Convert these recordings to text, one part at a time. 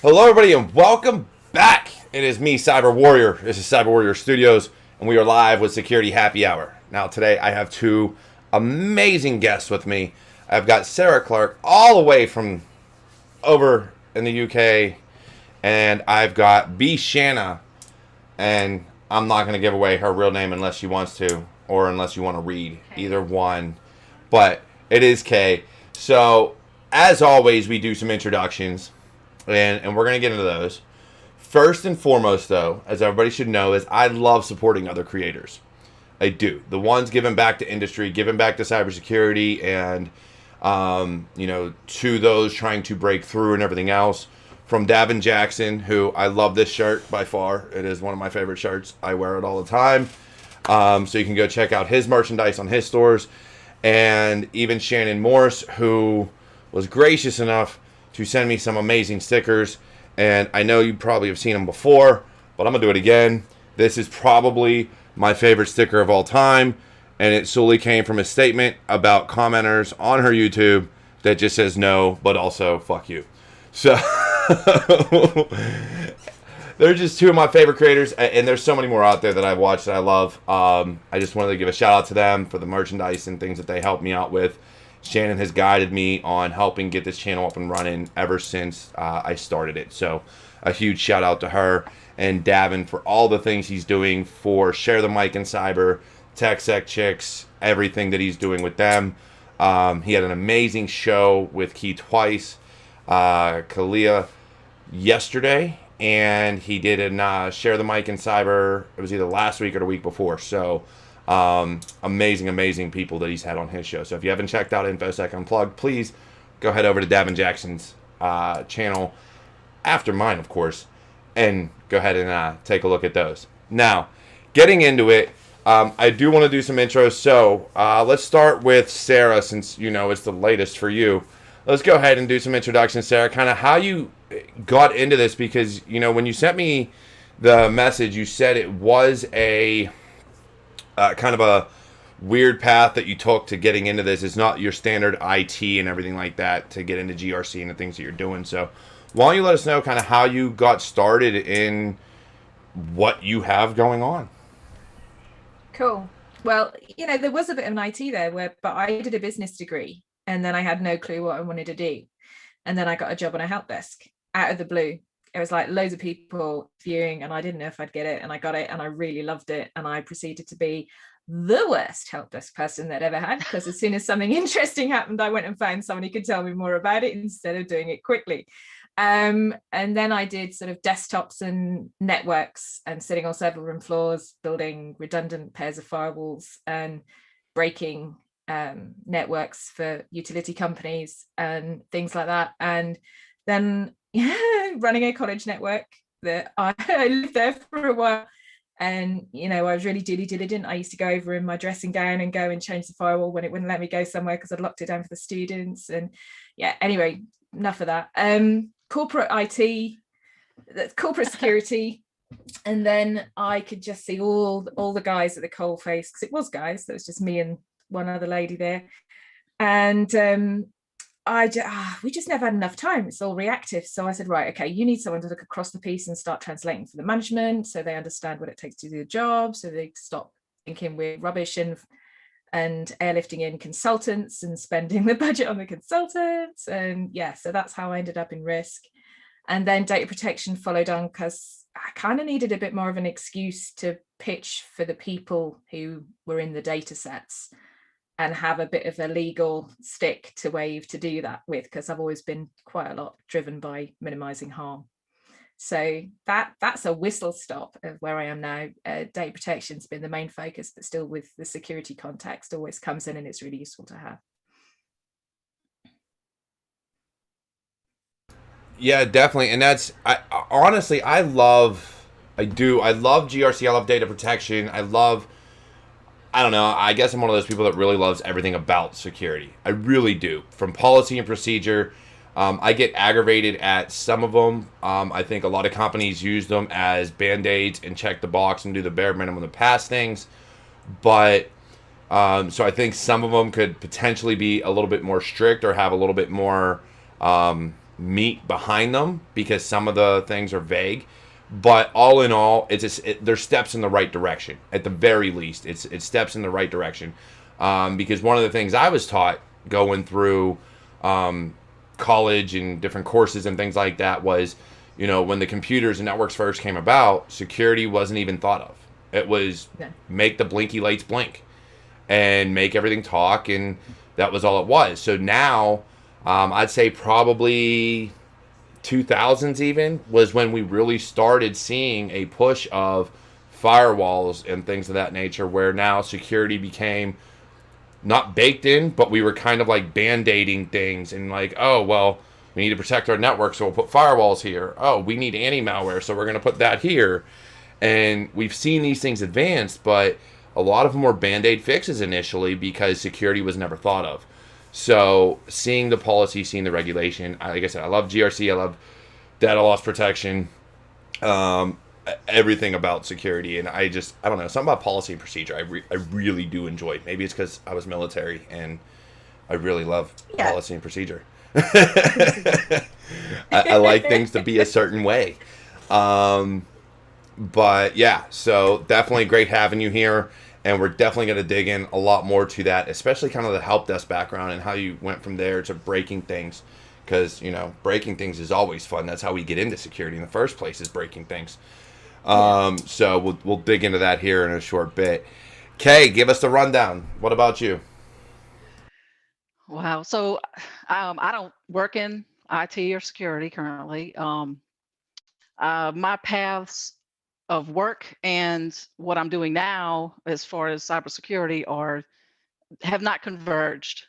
Hello, everybody, and welcome back. It is me, Cyber Warrior. This is CyberWarriorStudios, and we are live with Security Happy Hour. Now, today I have two amazing guests with me. I've got Sarah Clarke, all the way from over in the UK, and I've got B. Shanna, and I'm not going to give away her real name unless she wants to, or unless you want to read either one, but it is Kay. So, as always, we do some introductions. And we're going to get into those. First and foremost, though, as everybody should know, is I love supporting other creators. I do. The ones giving back to industry, giving back to cybersecurity, and, to those trying to break through and everything else. From Davin Jackson, who I love this shirt by far. It is one of my favorite shirts. I wear it all the time. So you can go check out his merchandise on his stores. And even Shannon Morse, who was gracious enough to send me some amazing stickers, and I know you probably have seen them before, but I'm gonna do it again. This is probably my favorite sticker of all time, and it solely came from a statement about commenters on her YouTube that just says no, but also fuck you. So they're just two of my favorite creators, and there's so many more out there that I've watched that I love. I just wanted to give a shout out to them for the merchandise and things that they helped me out with. Shannon has guided me on helping get this channel up and running ever since I started it. So a huge shout out to her and Davin for all the things he's doing for Share the Mic and Cyber, TechSec Chicks, everything that he's doing with them. He had an amazing show with Key Twice, Kalia yesterday, and he did an Share the Mic and Cyber. It was either last week or the week before. So amazing people that he's had on his show. So if you haven't checked out InfoSec Unplugged, please go head over to Davin Jackson's channel, after mine, of course, and go ahead and take a look at those. Now, getting into it, I do want to do some intros. So let's start with Sarah, since it's the latest for you. Let's go ahead and do some introductions, Sarah. Kind of how you got into this, because when you sent me the message, you said it was a kind of a weird path that you took to getting into this. It's not your standard IT and everything like that to get into GRC and the things that you're doing. So why don't you let us know kind of how you got started in what you have going on? Cool. Well, there was a bit of an IT there but I did a business degree and then I had no clue what I wanted to do. And then I got a job on a help desk out of the blue. It was like loads of people viewing and I didn't know if I'd get it, and I got it and I really loved it, and I proceeded to be the worst help desk person that ever had, because as soon as something interesting happened, I went and found someone who could tell me more about it instead of doing it quickly. And then I did sort of desktops and networks and sitting on server room floors, building redundant pairs of firewalls and breaking networks for utility companies and things like that. And then running a college network that I lived there for a while, and I was really due diligent. I used to go over in my dressing gown and go and change the firewall when it wouldn't let me go somewhere because I'd locked it down for the students. And anyway, enough of that. Corporate IT, corporate security, and then I could just see all the guys at the coal face, because it was guys. There was just me and one other lady there, and we just never had enough time. It's all reactive. So I said, right, okay, you need someone to look across the piece and start translating for the management so they understand what it takes to do the job, so they stop thinking we're rubbish and airlifting in consultants and spending the budget on the consultants. And so that's how I ended up in risk. And then data protection followed on, because I kind of needed a bit more of an excuse to pitch for the people who were in the data sets and have a bit of a legal stick to wave to do that with, because I've always been quite a lot driven by minimizing harm. So that's a whistle stop of where I am now. Data protection's been the main focus, but still with the security context always comes in, and it's really useful to have. Yeah, definitely. And honestly, I love GRC. I love data protection. I don't know, I guess I'm one of those people that really loves everything about security. I really do. From policy and procedure, I get aggravated at some of them. I think a lot of companies use them as Band-Aids and check the box and do the bare minimum to pass things. But so I think some of them could potentially be a little bit more strict or have a little bit more meat behind them because some of the things are vague. But all in all, there's steps in the right direction. At the very least, it's steps in the right direction. Because one of the things I was taught going through college and different courses and things like that was, when the computers and networks first came about, security wasn't even thought of. It was make the blinky lights blink and make everything talk, and that was all it was. So now, I'd say probably 2000s even was when we really started seeing a push of firewalls and things of that nature, where now security became not baked in, but we were kind of like band-aiding things and like, oh, well, we need to protect our network, so we'll put firewalls here. Oh, we need anti-malware, so we're going to put that here. And we've seen these things advance, but a lot of them were band-aid fixes initially because security was never thought of. So seeing the policy, seeing the regulation, like I said, I love GRC, I love data loss protection, everything about security. And I don't know, something about policy and procedure I really do enjoy. Maybe it's because I was military and I really love policy and procedure. I like things to be a certain way. But yeah, so definitely great having you here. And we're definitely going to dig in a lot more to that, especially kind of the help desk background and how you went from there to breaking things. Because, breaking things is always fun. That's how we get into security in the first place, is breaking things. So we'll dig into that here in a short bit. Kay, give us the rundown. What about you? Wow. So I don't work in IT or security currently. My paths of work and what I'm doing now as far as cybersecurity have not converged.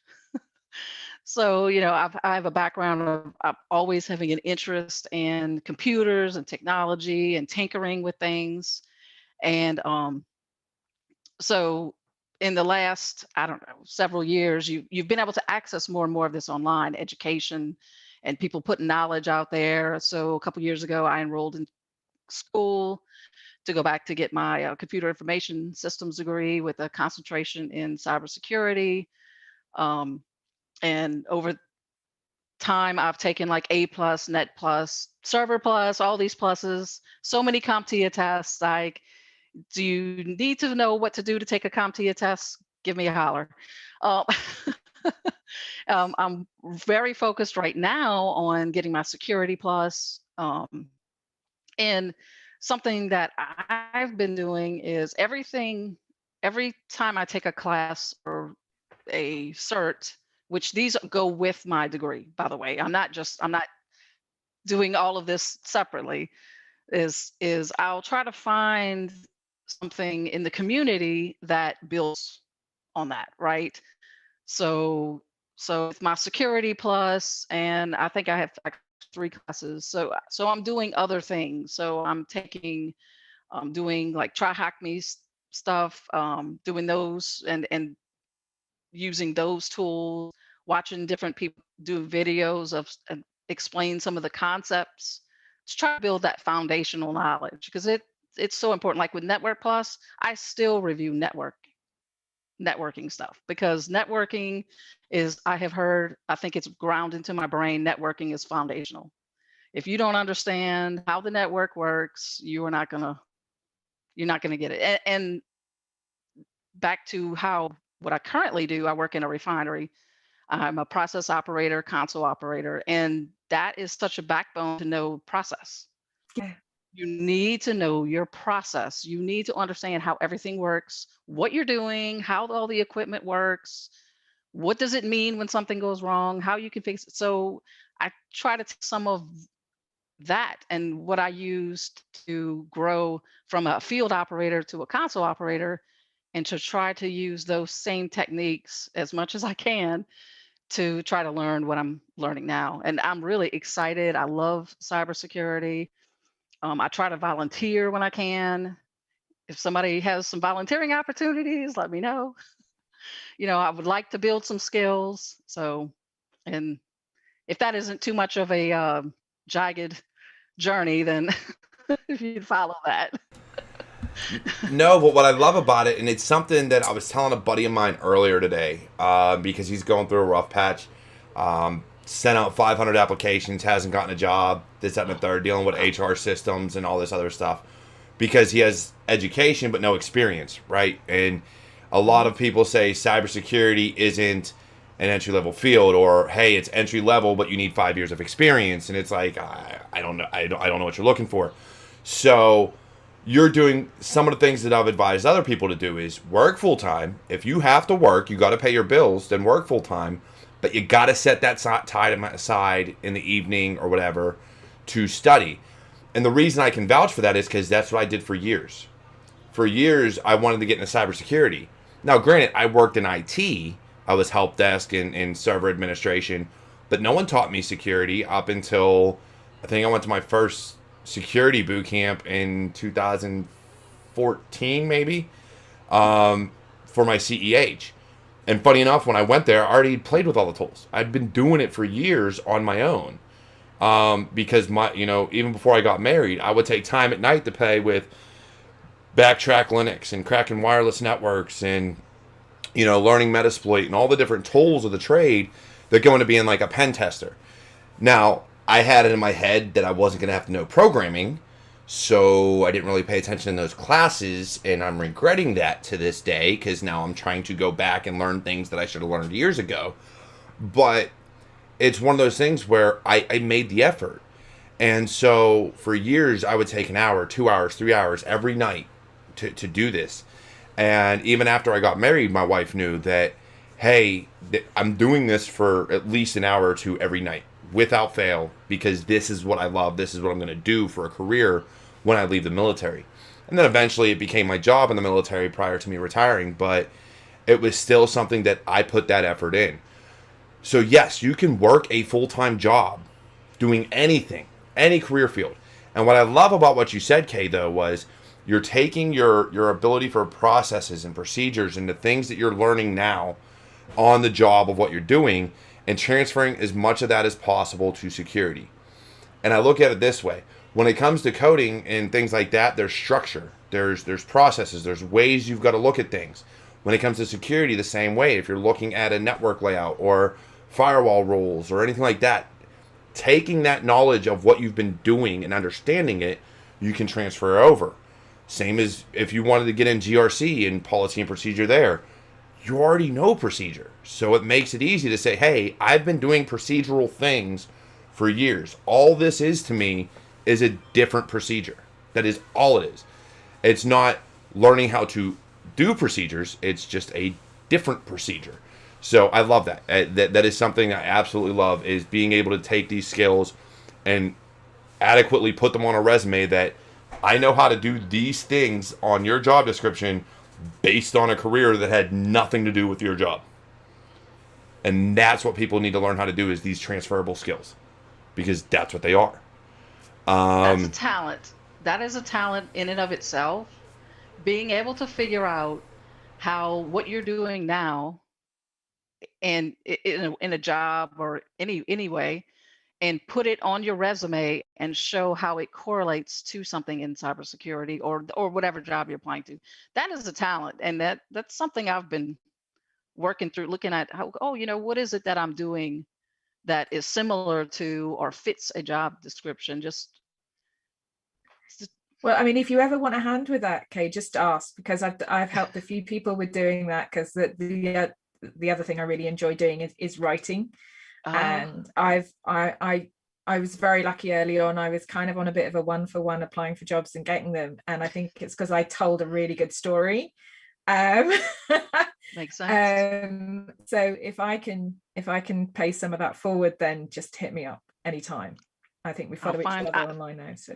So, I have a background of always having an interest in computers and technology and tinkering with things. And so in the last, I don't know, several years, you've been able to access more and more of this online education and people putting knowledge out there. So a couple years ago, I enrolled in school to go back to get my computer information systems degree with a concentration in cybersecurity. And over time, I've taken like A plus, Net plus, Server plus, all these pluses, so many CompTIA tests. Like, do you need to know what to do to take a CompTIA test? Give me a holler. Um, I'm very focused right now on getting my Security plus. And something that I've been doing is every time I take a class or a cert, which these go with my degree, by the way. I'm not doing all of this separately, is I'll try to find something in the community that builds on that, right? So with my Security plus, and I think I have like 3 classes. So I'm doing other things. So I'm doing like try hack me stuff, doing those and using those tools, watching different people do videos of and explain some of the concepts to try to build that foundational knowledge, because it's so important. Like with Network Plus, I still review networking stuff, because networking is, I think it's ground into my brain, networking is foundational. If you don't understand how the network works, you're not gonna get it. And back to what I currently do, I work in a refinery. I'm a process operator, console operator, and that is such a backbone to know process. Yeah. You need to know your process. You need to understand how everything works, what you're doing, how all the equipment works, what does it mean when something goes wrong, how you can fix it. So I try to take some of that and what I used to grow from a field operator to a console operator, and to try to use those same techniques as much as I can to try to learn what I'm learning now. And I'm really excited. I love cybersecurity. I try to volunteer when I can. If somebody has some volunteering opportunities, let me know. I would like to build some skills. So, and if that isn't too much of a jagged journey, then if you'd follow that. No, but what I love about it, and it's something that I was telling a buddy of mine earlier today, because he's going through a rough patch. sent out 500 applications, hasn't gotten a job, this, that, and the third, dealing with HR systems and all this other stuff because he has education but no experience, right? And a lot of people say cybersecurity isn't an entry-level field, or hey, it's entry-level but you need 5 years of experience, and it's like I don't know, I don't know what you're looking for. So you're doing some of the things that I've advised other people to do is work full-time. If you have to work, you got to pay your bills, then work full-time. But you got to set that time aside in the evening or whatever to study. And the reason I can vouch for that is because that's what I did for years. For years, I wanted to get into cybersecurity. Now, granted, I worked in IT. I was help desk and server administration. But no one taught me security up until I think I went to my first security boot camp in 2014, maybe, for my CEH. And funny enough, when I went there, I already played with all the tools. I'd been doing it for years on my own. Because even before I got married, I would take time at night to play with Backtrack Linux and cracking wireless networks and, learning Metasploit and all the different tools of the trade that go into being like a pen tester. Now, I had it in my head that I wasn't going to have to know programming, so I didn't really pay attention in those classes, and I'm regretting that to this day because now I'm trying to go back and learn things that I should have learned years ago. But it's one of those things where I made the effort. And so for years, I would take an hour, 2 hours, 3 hours every night to do this. And even after I got married, my wife knew that, hey, I'm doing this for at least an hour or two every night without fail, because this is what I love. This is what I'm going to do for a career when I leave the military. And then eventually it became my job in the military prior to me retiring, but it was still something that I put that effort in. So yes, you can work a full-time job doing anything, any career field. And what I love about what you said, Kay, though, was you're taking your ability for processes and procedures and the things that you're learning now on the job of what you're doing and transferring as much of that as possible to security. And I look at it this way. When it comes to coding and things like that, there's structure, there's processes, there's ways you've got to look at things. When it comes to security, the same way. If you're looking at a network layout or firewall rules or anything like that, taking that knowledge of what you've been doing and understanding it, you can transfer over. Same as if you wanted to get in GRC and policy and procedure there. You already know procedure. So it makes it easy to say, hey, I've been doing procedural things for years. All this is to me is a different procedure. That is all it is. It's not learning how to do procedures. It's just a different procedure. So I love that. That is something I absolutely love, is being able to take these skills and adequately put them on a resume that I know how to do these things on your job description based on a career that had nothing to do with your job. And that's what people need to learn how to do, is these transferable skills, because that's what they are. That's a talent. That is a talent in and of itself. Being able to figure out how what you're doing now and in a job or any way, and put it on your resume and show how it correlates to something in cybersecurity or whatever job you're applying to. That is a talent, and that's something I've been working through, looking at how, what is it that I'm doing that is similar to or fits a job description. Well, I mean, if you ever want a hand with that, Kay, just ask, because I've helped a few people with doing that, because the other thing I really enjoy doing is writing. And I was very lucky early on. I was kind of on a bit of a 1-for-1 applying for jobs and getting them. And I think it's because I told a really good story. Makes sense. So if I can pay some of that forward, then just hit me up anytime. I think we follow each other online now. So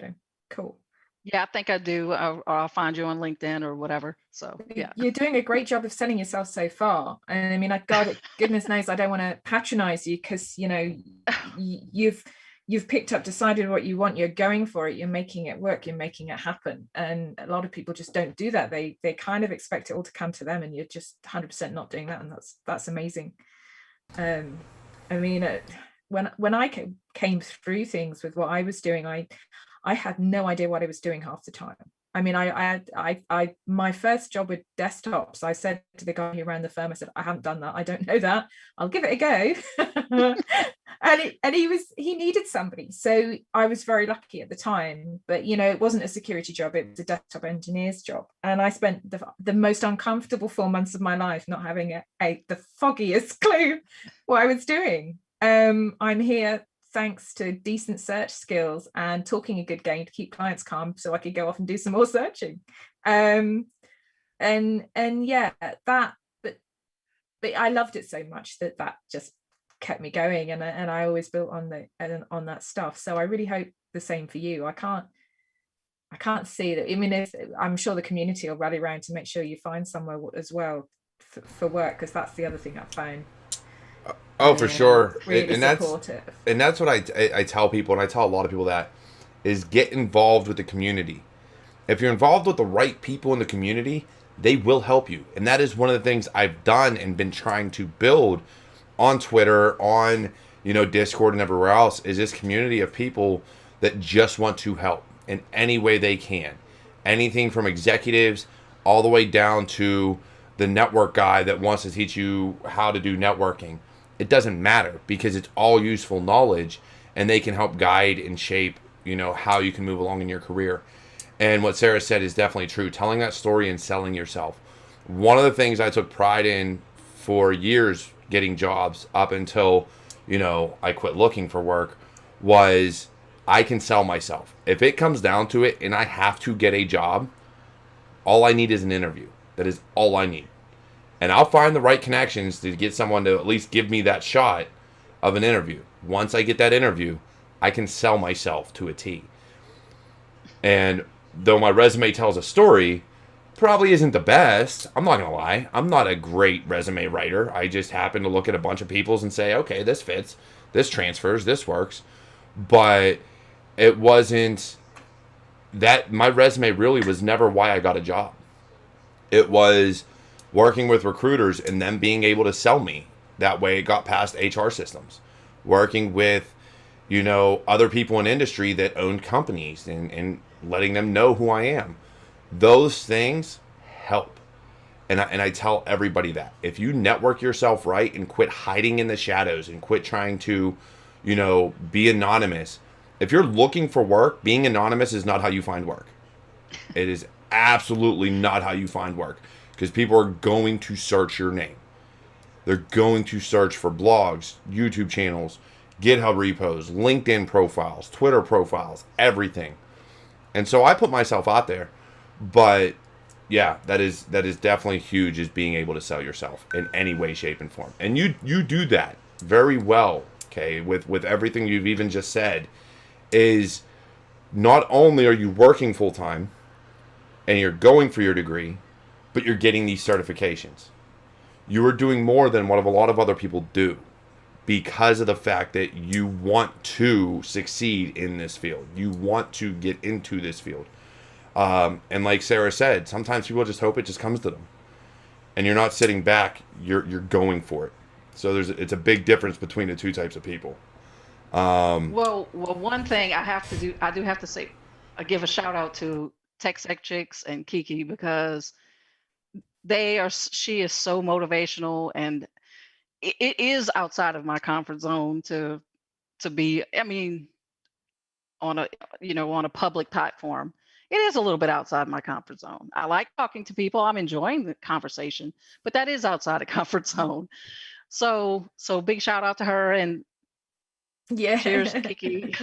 cool. Yeah, I think I do. Or I'll find you on LinkedIn or whatever. So yeah, you're doing a great job of selling yourself so far. And I mean, goodness knows, I don't want to patronize you, because you've picked up, decided what you want, you're going for it, you're making it work, you're making it happen. And a lot of people just don't do that. They kind of expect it all to come to them, and you're just 100% not doing that, and that's amazing. I mean, when I came through things with what I was doing, I had no idea what I was doing half the time. I mean, I my first job with desktops, I said to the guy who ran the firm, I said, I haven't done that. I don't know that. I'll give it a go. and he needed somebody, so I was very lucky at the time. But it wasn't a security job, it was a desktop engineer's job, and I spent the most uncomfortable 4 months of my life not having the foggiest clue what I was doing. I'm here thanks to decent search skills and talking a good game to keep clients calm so I could go off and do some more searching. And yeah, that but I loved it so much that just kept me going, and I always built on that stuff. So I really hope the same for you. I can't see that. I mean, I'm sure the community will rally around to make sure you find somewhere as well for work, because that's the other thing I found. Oh, for sure. Really supportive. And that's what I tell people, and I tell a lot of people that, is get involved with the community. If you're involved with the right people in the community, they will help you. And that is one of the things I've done and been trying to build on Twitter, on Discord and everywhere else, is this community of people that just want to help in any way they can. Anything from executives all the way down to the network guy that wants to teach you how to do networking. It doesn't matter, because it's all useful knowledge, and they can help guide and shape, how you can move along in your career. And what Sarah said is definitely true. Telling that story and selling yourself. One of the things I took pride in for years getting jobs up until, I quit looking for work, was I can sell myself. If it comes down to it and I have to get a job, all I need is an interview. That is all I need. And I'll find the right connections to get someone to at least give me that shot of an interview. Once I get that interview, I can sell myself to a T. And though my resume tells a story, probably isn't the best. I'm not going to lie. I'm not a great resume writer. I just happen to look at a bunch of people's and say, okay, this fits, this transfers, this works. But it wasn't that. My resume really was never why I got a job. It was working with recruiters and them being able to sell me. That way it got past HR systems. Working with, other people in industry that owned companies and letting them know who I am. Those things help. And I tell everybody that. If you network yourself right and quit hiding in the shadows and quit trying to, be anonymous. If you're looking for work, being anonymous is not how you find work. It is absolutely not how you find work. Because people are going to search your name. They're going to search for blogs, YouTube channels, GitHub repos, LinkedIn profiles, Twitter profiles, everything. And so I put myself out there. But yeah, that is definitely huge, is being able to sell yourself in any way, shape, and form. And you do that very well, okay, with everything you've even just said, is not only are you working full time and you're going for your degree, but you're getting these certifications. You are doing more than what a lot of other people do, because of the fact that you want to succeed in this field. You want to get into this field. And like Sarah said, sometimes people just hope it just comes to them. And you're not sitting back, you're going for it. So it's a big difference between the two types of people. Well, one thing I do have to say, I give a shout out to TechSec Chicks and Kiki, because she is so motivational, and it is outside of my comfort zone to be, on a public platform. It is a little bit outside my comfort zone. I like talking to people. I'm enjoying the conversation, but that is outside of comfort zone. So big shout out to her, and yeah, cheers, Kiki.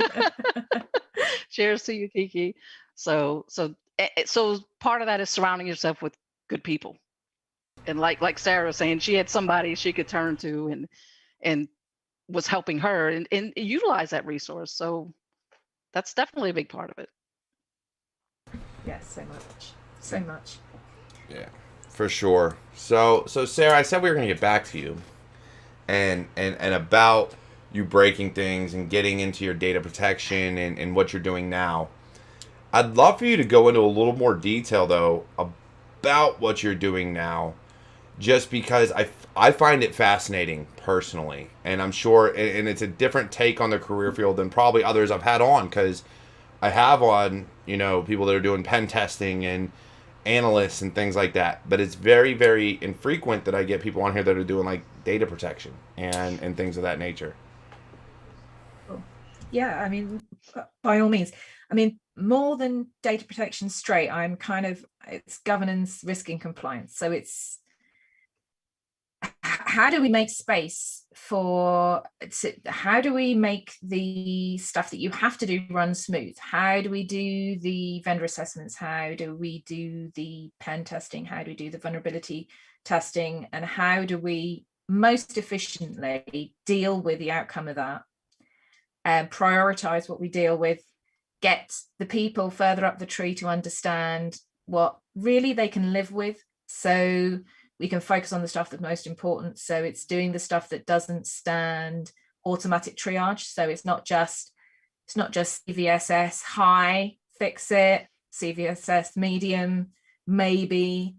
Cheers to you, Kiki. So part of that is surrounding yourself with good people. And like Sarah was saying, she had somebody she could turn to and was helping her and utilize that resource. So that's definitely a big part of it. Yes, so much. Yeah, for sure. So Sarah, I said we were going to get back to you and about you breaking things and getting into your data protection and what you're doing now. I'd love for you to go into a little more detail, though, about what you're doing now, just because I find it fascinating personally, and I'm sure, and it's a different take on the career field than probably others I've had on, because I have on, people that are doing pen testing and analysts and things like that, but it's very, very infrequent that I get people on here that are doing like data protection and things of that nature. Yeah, I mean, by all means. I mean, more than data protection straight, it's governance, risk, and compliance. So it's how do we make space how do we make the stuff that you have to do run smooth? How do we do the vendor assessments? How do we do the pen testing? How do we do the vulnerability testing? And how do we most efficiently deal with the outcome of that and prioritize what we deal with, get the people further up the tree to understand what really they can live with, so we can focus on the stuff that's most important. So it's doing the stuff that doesn't stand automatic triage. So it's not just CVSS high, fix it, CVSS medium, maybe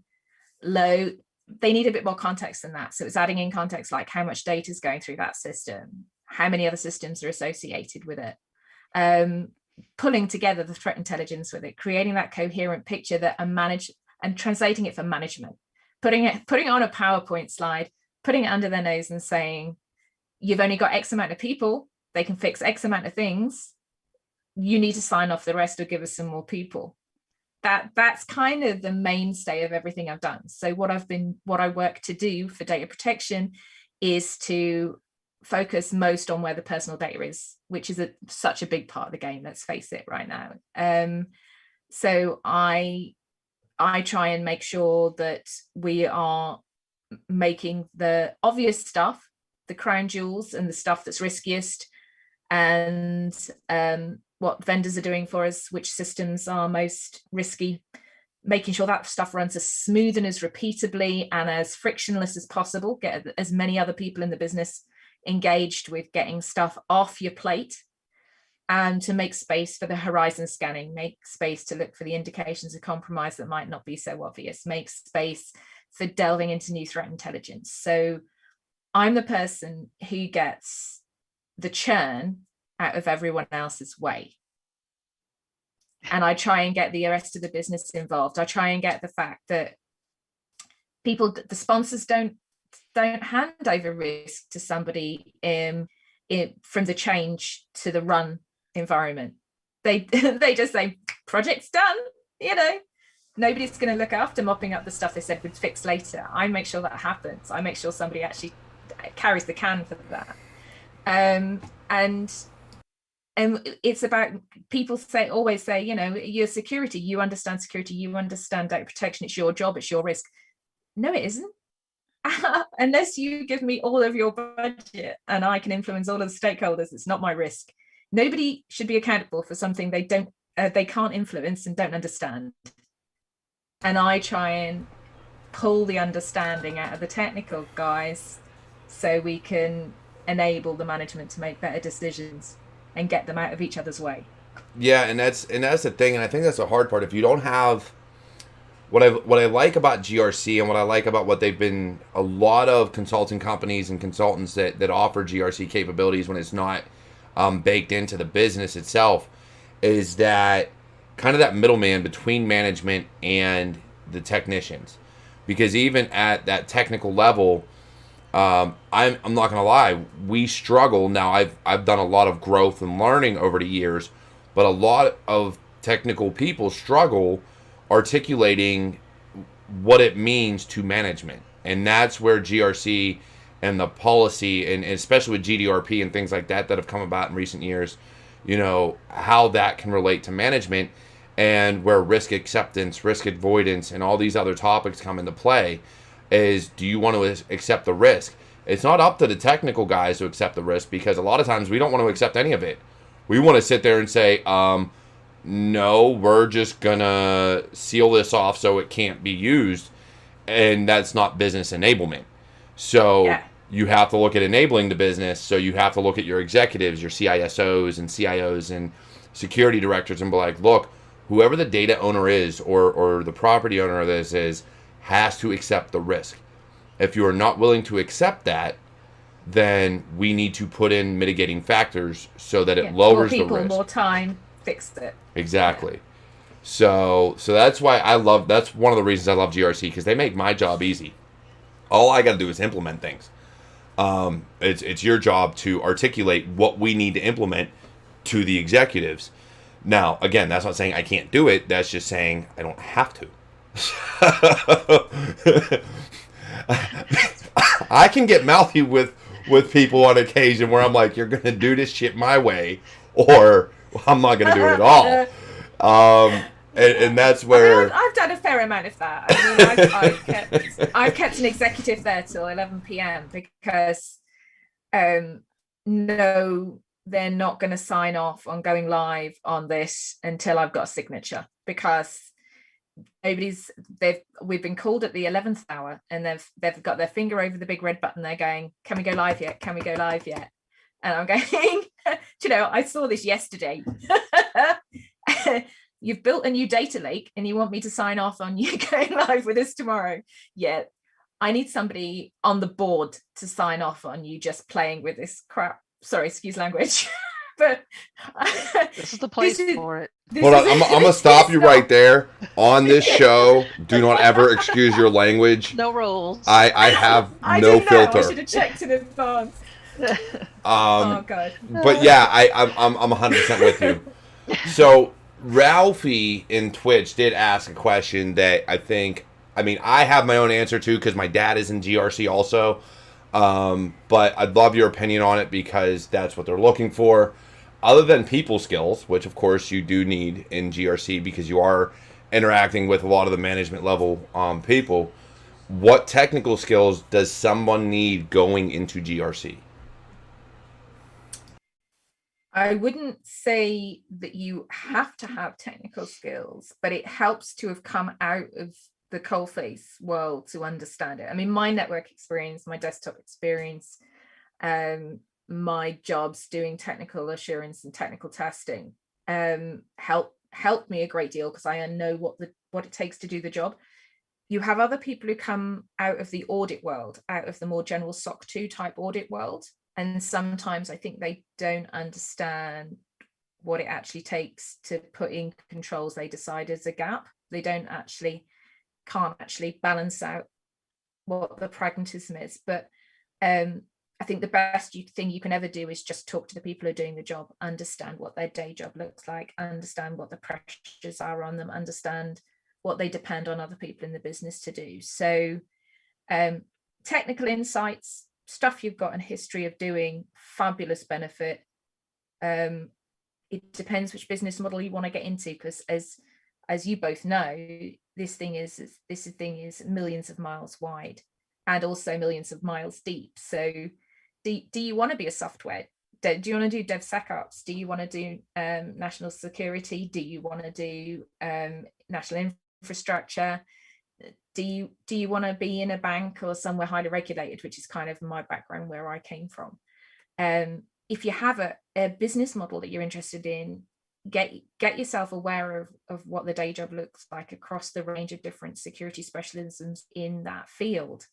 low. They need a bit more context than that. So it's adding in context like how much data is going through that system, how many other systems are associated with it, pulling together the threat intelligence with it, creating that coherent picture that are managed and translating it for management. Putting it on a PowerPoint slide, putting it under their nose and saying, you've only got X amount of people, they can fix X amount of things, you need to sign off the rest or give us some more people. That's kind of the mainstay of everything I've done. So what I work to do for data protection is to focus most on where the personal data is, which is such a big part of the game, let's face it, right now. So I try and make sure that we are making the obvious stuff, the crown jewels, and the stuff that's riskiest, and what vendors are doing for us, which systems are most risky, making sure that stuff runs as smooth and as repeatably and as frictionless as possible, get as many other people in the business engaged with getting stuff off your plate, and to make space for the horizon scanning, make space to look for the indications of compromise that might not be so obvious, make space for delving into new threat intelligence. So I'm the person who gets the churn out of everyone else's way. And I try and get the rest of the business involved. I try and get the fact that the sponsors don't hand over risk to somebody from the change to the run environment. They just say, project's done, nobody's going to look after mopping up the stuff they said would fix later. I make sure that happens. I make sure somebody actually carries the can for that. And it's about, people always say, you're security, you understand security, you understand data protection, it's your job, it's your risk. No, it isn't. Unless you give me all of your budget and I can influence all of the stakeholders, it's not my risk. Nobody should be accountable for something they can't influence and don't understand. And I try and pull the understanding out of the technical guys so we can enable the management to make better decisions and get them out of each other's way. Yeah, and that's the thing, and I think that's the hard part. If you don't have what I like about GRC and what I like about what they've been, a lot of consulting companies and consultants that offer GRC capabilities when it's not baked into the business itself, is that kind of that middleman between management and the technicians. Because even at that technical level, I'm not gonna lie, we struggle. Now I've done a lot of growth and learning over the years, but a lot of technical people struggle articulating what it means to management. And that's where GRC and the policy, and especially with GDRP and things like that have come about in recent years, how that can relate to management, and where risk acceptance, risk avoidance, and all these other topics come into play, is, do you want to accept the risk? It's not up to the technical guys to accept the risk, because a lot of times we don't want to accept any of it. We want to sit there and say, no, we're just gonna seal this off so it can't be used, and that's not business enablement. So you have to look at enabling the business. So you have to look at your executives, your CISOs and CIOs and security directors, and be like, look, whoever the data owner is, or the property owner of this is, has to accept the risk. If you are not willing to accept that, then we need to put in mitigating factors so that it lowers the risk. More time, fix it. Exactly. Yeah. So that's why that's one of the reasons I love GRC, because they make my job easy. All I got to do is implement things. It's your job to articulate what we need to implement to the executives. Now, again, that's not saying I can't do it. That's just saying I don't have to. I can get mouthy with people on occasion where I'm like, you're going to do this shit my way, or I'm not going to do it at all. And that's where... I've done a fair amount of that. I mean, I've kept an executive there till 11 p.m. because no, they're not going to sign off on going live on this until I've got a signature, because we've been called at the 11th hour and they've got their finger over the big red button. They're going, can we go live yet? Can we go live yet? And I'm going, I saw this yesterday. You've built a new data lake and you want me to sign off on you going live with us tomorrow. Yeah, I need somebody on the board to sign off on you just playing with this crap. Sorry, excuse language. But this is the place for it. Hold on, I'm going to stop you right there. On this show, do not ever excuse your language. No rules. I have no filter. I should have checked in advance. Oh, God. But yeah, I'm 100% with you. So Ralphie in Twitch did ask a question that I have my own answer to, because my dad is in GRC also. But I'd love your opinion on it, because that's what they're looking for. Other than people skills, which of course you do need in GRC because you are interacting with a lot of the management level people, what technical skills does someone need going into GRC? I wouldn't say that you have to have technical skills, but it helps to have come out of the coalface world to understand it. I mean, my network experience, my desktop experience, my jobs doing technical assurance and technical testing helped me a great deal, because I know what it takes to do the job. You have other people who come out of the audit world, out of the more general SOC 2 type audit world, and sometimes I think they don't understand what it actually takes to put in controls they decide is a gap. They can't actually balance out what the pragmatism is. But I think the best thing you can ever do is just talk to the people who are doing the job, understand what their day job looks like, understand what the pressures are on them, understand what they depend on other people in the business to do. So technical insights, stuff you've got a history of doing, fabulous benefit. It depends which business model you want to get into, because as you both know, this thing is millions of miles wide and also millions of miles deep. So do you want to be a software? Do you want to do DevSecOps? Do you want to do national security? Do you want to do national infrastructure? Do you want to be in a bank or somewhere highly regulated, which is kind of my background, where I came from? If you have a business model that you're interested in, get yourself aware of what the day job looks like across the range of different security specialisms in that field,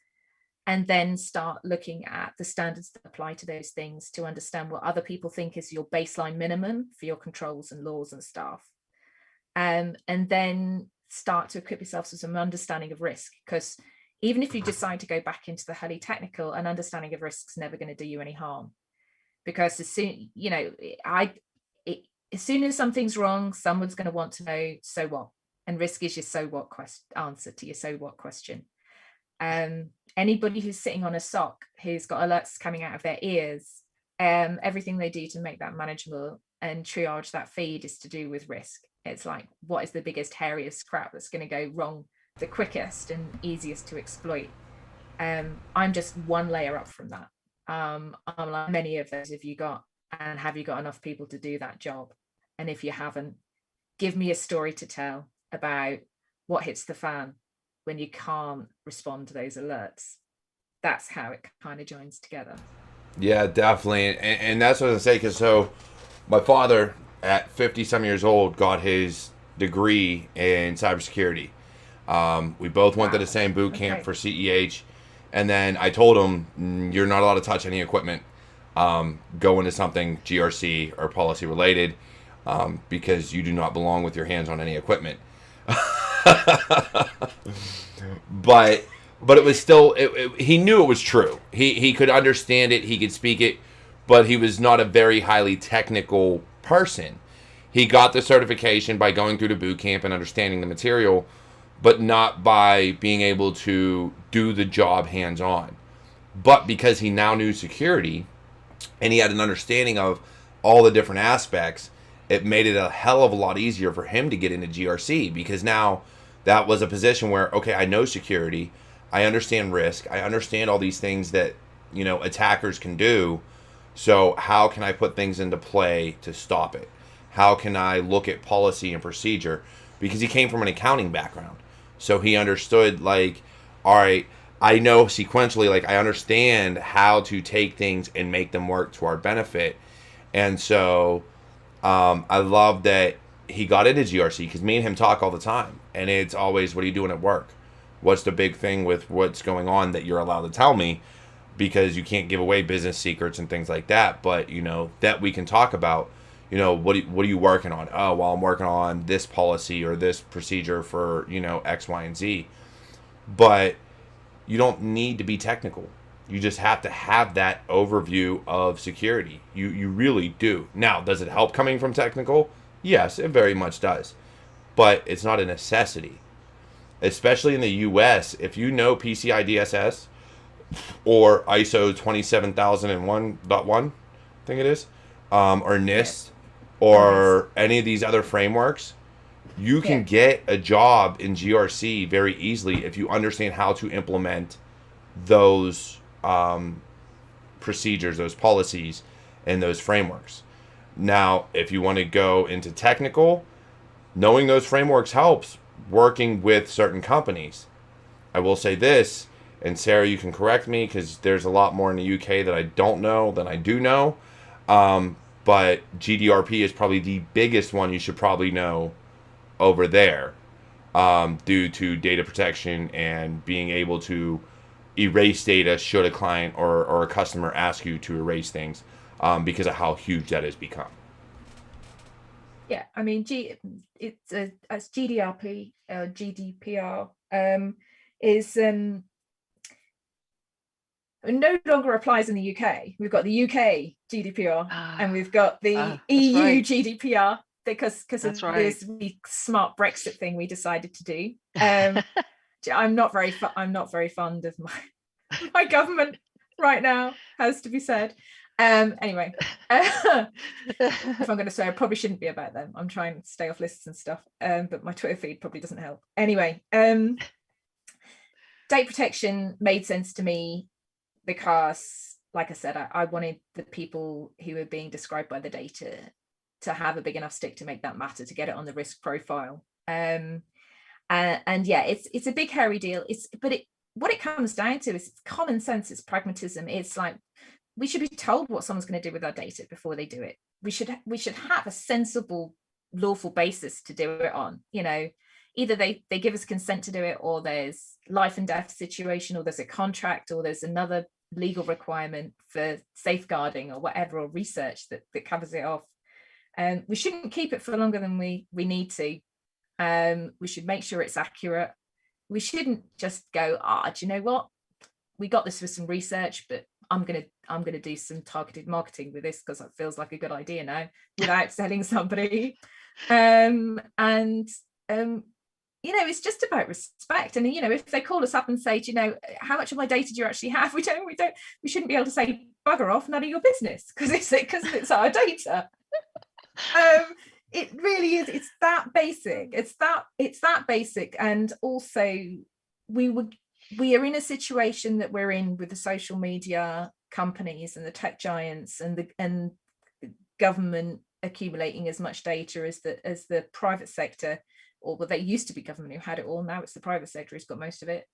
and then start looking at the standards that apply to those things to understand what other people think is your baseline minimum for your controls and laws and stuff. And then start to equip yourself with some understanding of risk, because even if you decide to go back into the highly technical, an understanding of risk is never going to do you any harm, because as soon as something's wrong, someone's going to want to know, so what? And risk is your so what answer to your so what question. Anybody who's sitting on a SOC who's got alerts coming out of their ears, everything they do to make that manageable and triage that feed is to do with risk. It's like, what is the biggest, hairiest crap that's going to go wrong the quickest and easiest to exploit? I'm just one layer up from that. I'm like, many of those have you got enough people to do that job? And if you haven't, give me a story to tell about what hits the fan when you can't respond to those alerts. That's how it kind of joins together. Yeah, definitely. And that's what I was going to say, because so my father at 50 some years old got his degree in cybersecurity. We both went to the same boot camp for CEH. And then I told him, you're not allowed to touch any equipment. Go into something GRC or policy related, because you do not belong with your hands on any equipment. But it was still, he knew it was true. He could understand it, he could speak it, but he was not a very highly technical person. He got the certification by going through the boot camp and understanding the material, but not by being able to do the job hands-on. But because he now knew security and he had an understanding of all the different aspects, it made it a hell of a lot easier for him to get into GRC, because now that was a position where, okay, I know security, I understand risk, I understand all these things that, attackers can do. So how can I put things into play to stop it? How can I look at policy and procedure? Because he came from an accounting background. So he understood, like, all right, I know sequentially, like, I understand how to take things and make them work to our benefit. And so I love that he got into GRC, because me and him talk all the time. And it's always, what are you doing at work? What's the big thing with what's going on that you're allowed to tell me? Because you can't give away business secrets and things like that. But, that we can talk about, what are you working on? Oh, well, I'm working on this policy or this procedure for, X, Y, and Z. But you don't need to be technical. You just have to have that overview of security. You really do. Now, does it help coming from technical? Yes, it very much does. But it's not a necessity. Especially in the US, if you know PCI DSS or ISO 27001.1, I think it is, or NIST, or any of these other frameworks, you can get a job in GRC very easily if you understand how to implement those procedures, those policies, and those frameworks. Now, if you want to go into technical, knowing those frameworks helps working with certain companies. I will say this, and Sarah, you can correct me, because there's a lot more in the UK that I don't know than I do know. But GDRP is probably the biggest one you should probably know over there, due to data protection and being able to erase data should a client or a customer ask you to erase things, because of how huge that has become. Yeah, I mean, it's as GDRP, GDPR is no longer applies in the UK. We've got the UK GDPR and we've got the EU GDPR, because of this smart Brexit thing we decided to do. I'm not very fond of my government right now, has to be said. Anyway, if I'm going to say, I probably shouldn't be about them. I'm trying to stay off lists and stuff, but my Twitter feed probably doesn't help. Anyway, data protection made sense to me because, like I said, I wanted the people who were being described by the data to have a big enough stick to make that matter, to get it on the risk profile. And yeah, it's a big hairy deal. What it comes down to is common sense, it's pragmatism. It's like, we should be told what someone's going to do with our data before they do it. We should have a sensible, lawful basis to do it on. Either they give us consent to do it, or there's life and death situation, or there's a contract, or there's another legal requirement for safeguarding or whatever, or research that covers it off. We shouldn't keep it for longer than we need to. We should make sure it's accurate. We shouldn't just go, do you know what? We got this for some research, but I'm gonna do some targeted marketing with this because it feels like a good idea now, without selling somebody. It's just about respect. And if they call us up and say, how much of my data do you actually have? We shouldn't be able to say, bugger off, none of your business, because it's our data. It really is. It's that basic. It's that basic. And also, we are in a situation that we're in with the social media companies and the tech giants and the government accumulating as much data as the private sector, or they used to be government who had it all. Now it's the private sector who's got most of it.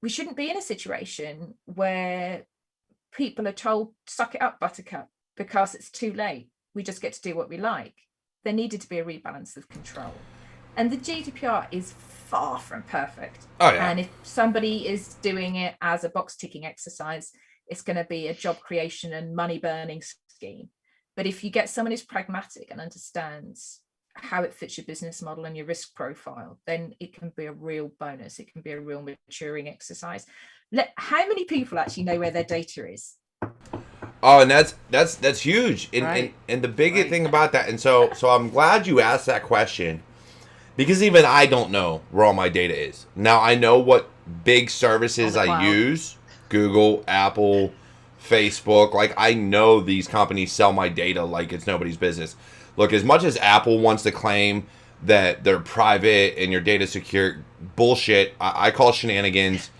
We shouldn't be in a situation where people are told, suck it up, buttercup, because it's too late. We just get to do what we like. There needed to be a rebalance of control. And the GDPR is far from perfect. Oh, yeah. And if somebody is doing it as a box ticking exercise, it's going to be a job creation and money burning scheme. But if you get someone who's pragmatic and understands how it fits your business model and your risk profile, then it can be a real bonus. It can be a real maturing exercise. How many people actually know where their data is? Oh, and that's huge. And, Right. and the biggest Right. thing about that, and so I'm glad you asked that question, because even I don't know where all my data is. Now I know what big services On the I cloud. use: Google, Apple, Facebook. Like, I know these companies sell my data like it's nobody's business. Look, as much as Apple wants to claim that they're private and your data secure, bullshit. I call shenanigans.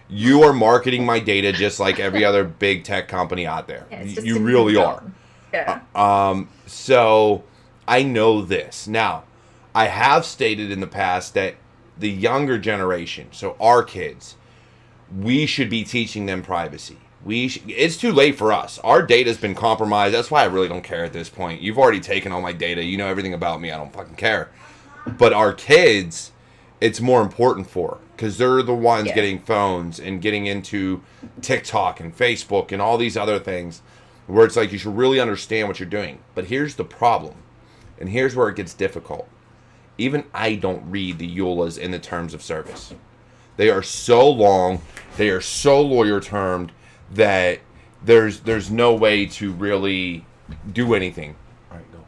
You are marketing my data just like every other big tech company out there. Yeah, it's just You a really are. done. Yeah. So I know this. Now, I have stated in the past that the younger generation, so our kids, we should be teaching them privacy. It's too late for us. Our data's been compromised. That's why I really don't care at this point. You've already taken all my data. You know everything about me. I don't fucking care. But our kids, it's more important for, because they're the ones getting phones and getting into TikTok and Facebook and all these other things, where it's like you should really understand what you're doing. But here's the problem, and here's where it gets difficult. Even I don't read the EULAs in the terms of service. They are so long, they are so lawyer termed, that there's no way to really do anything. All right, go.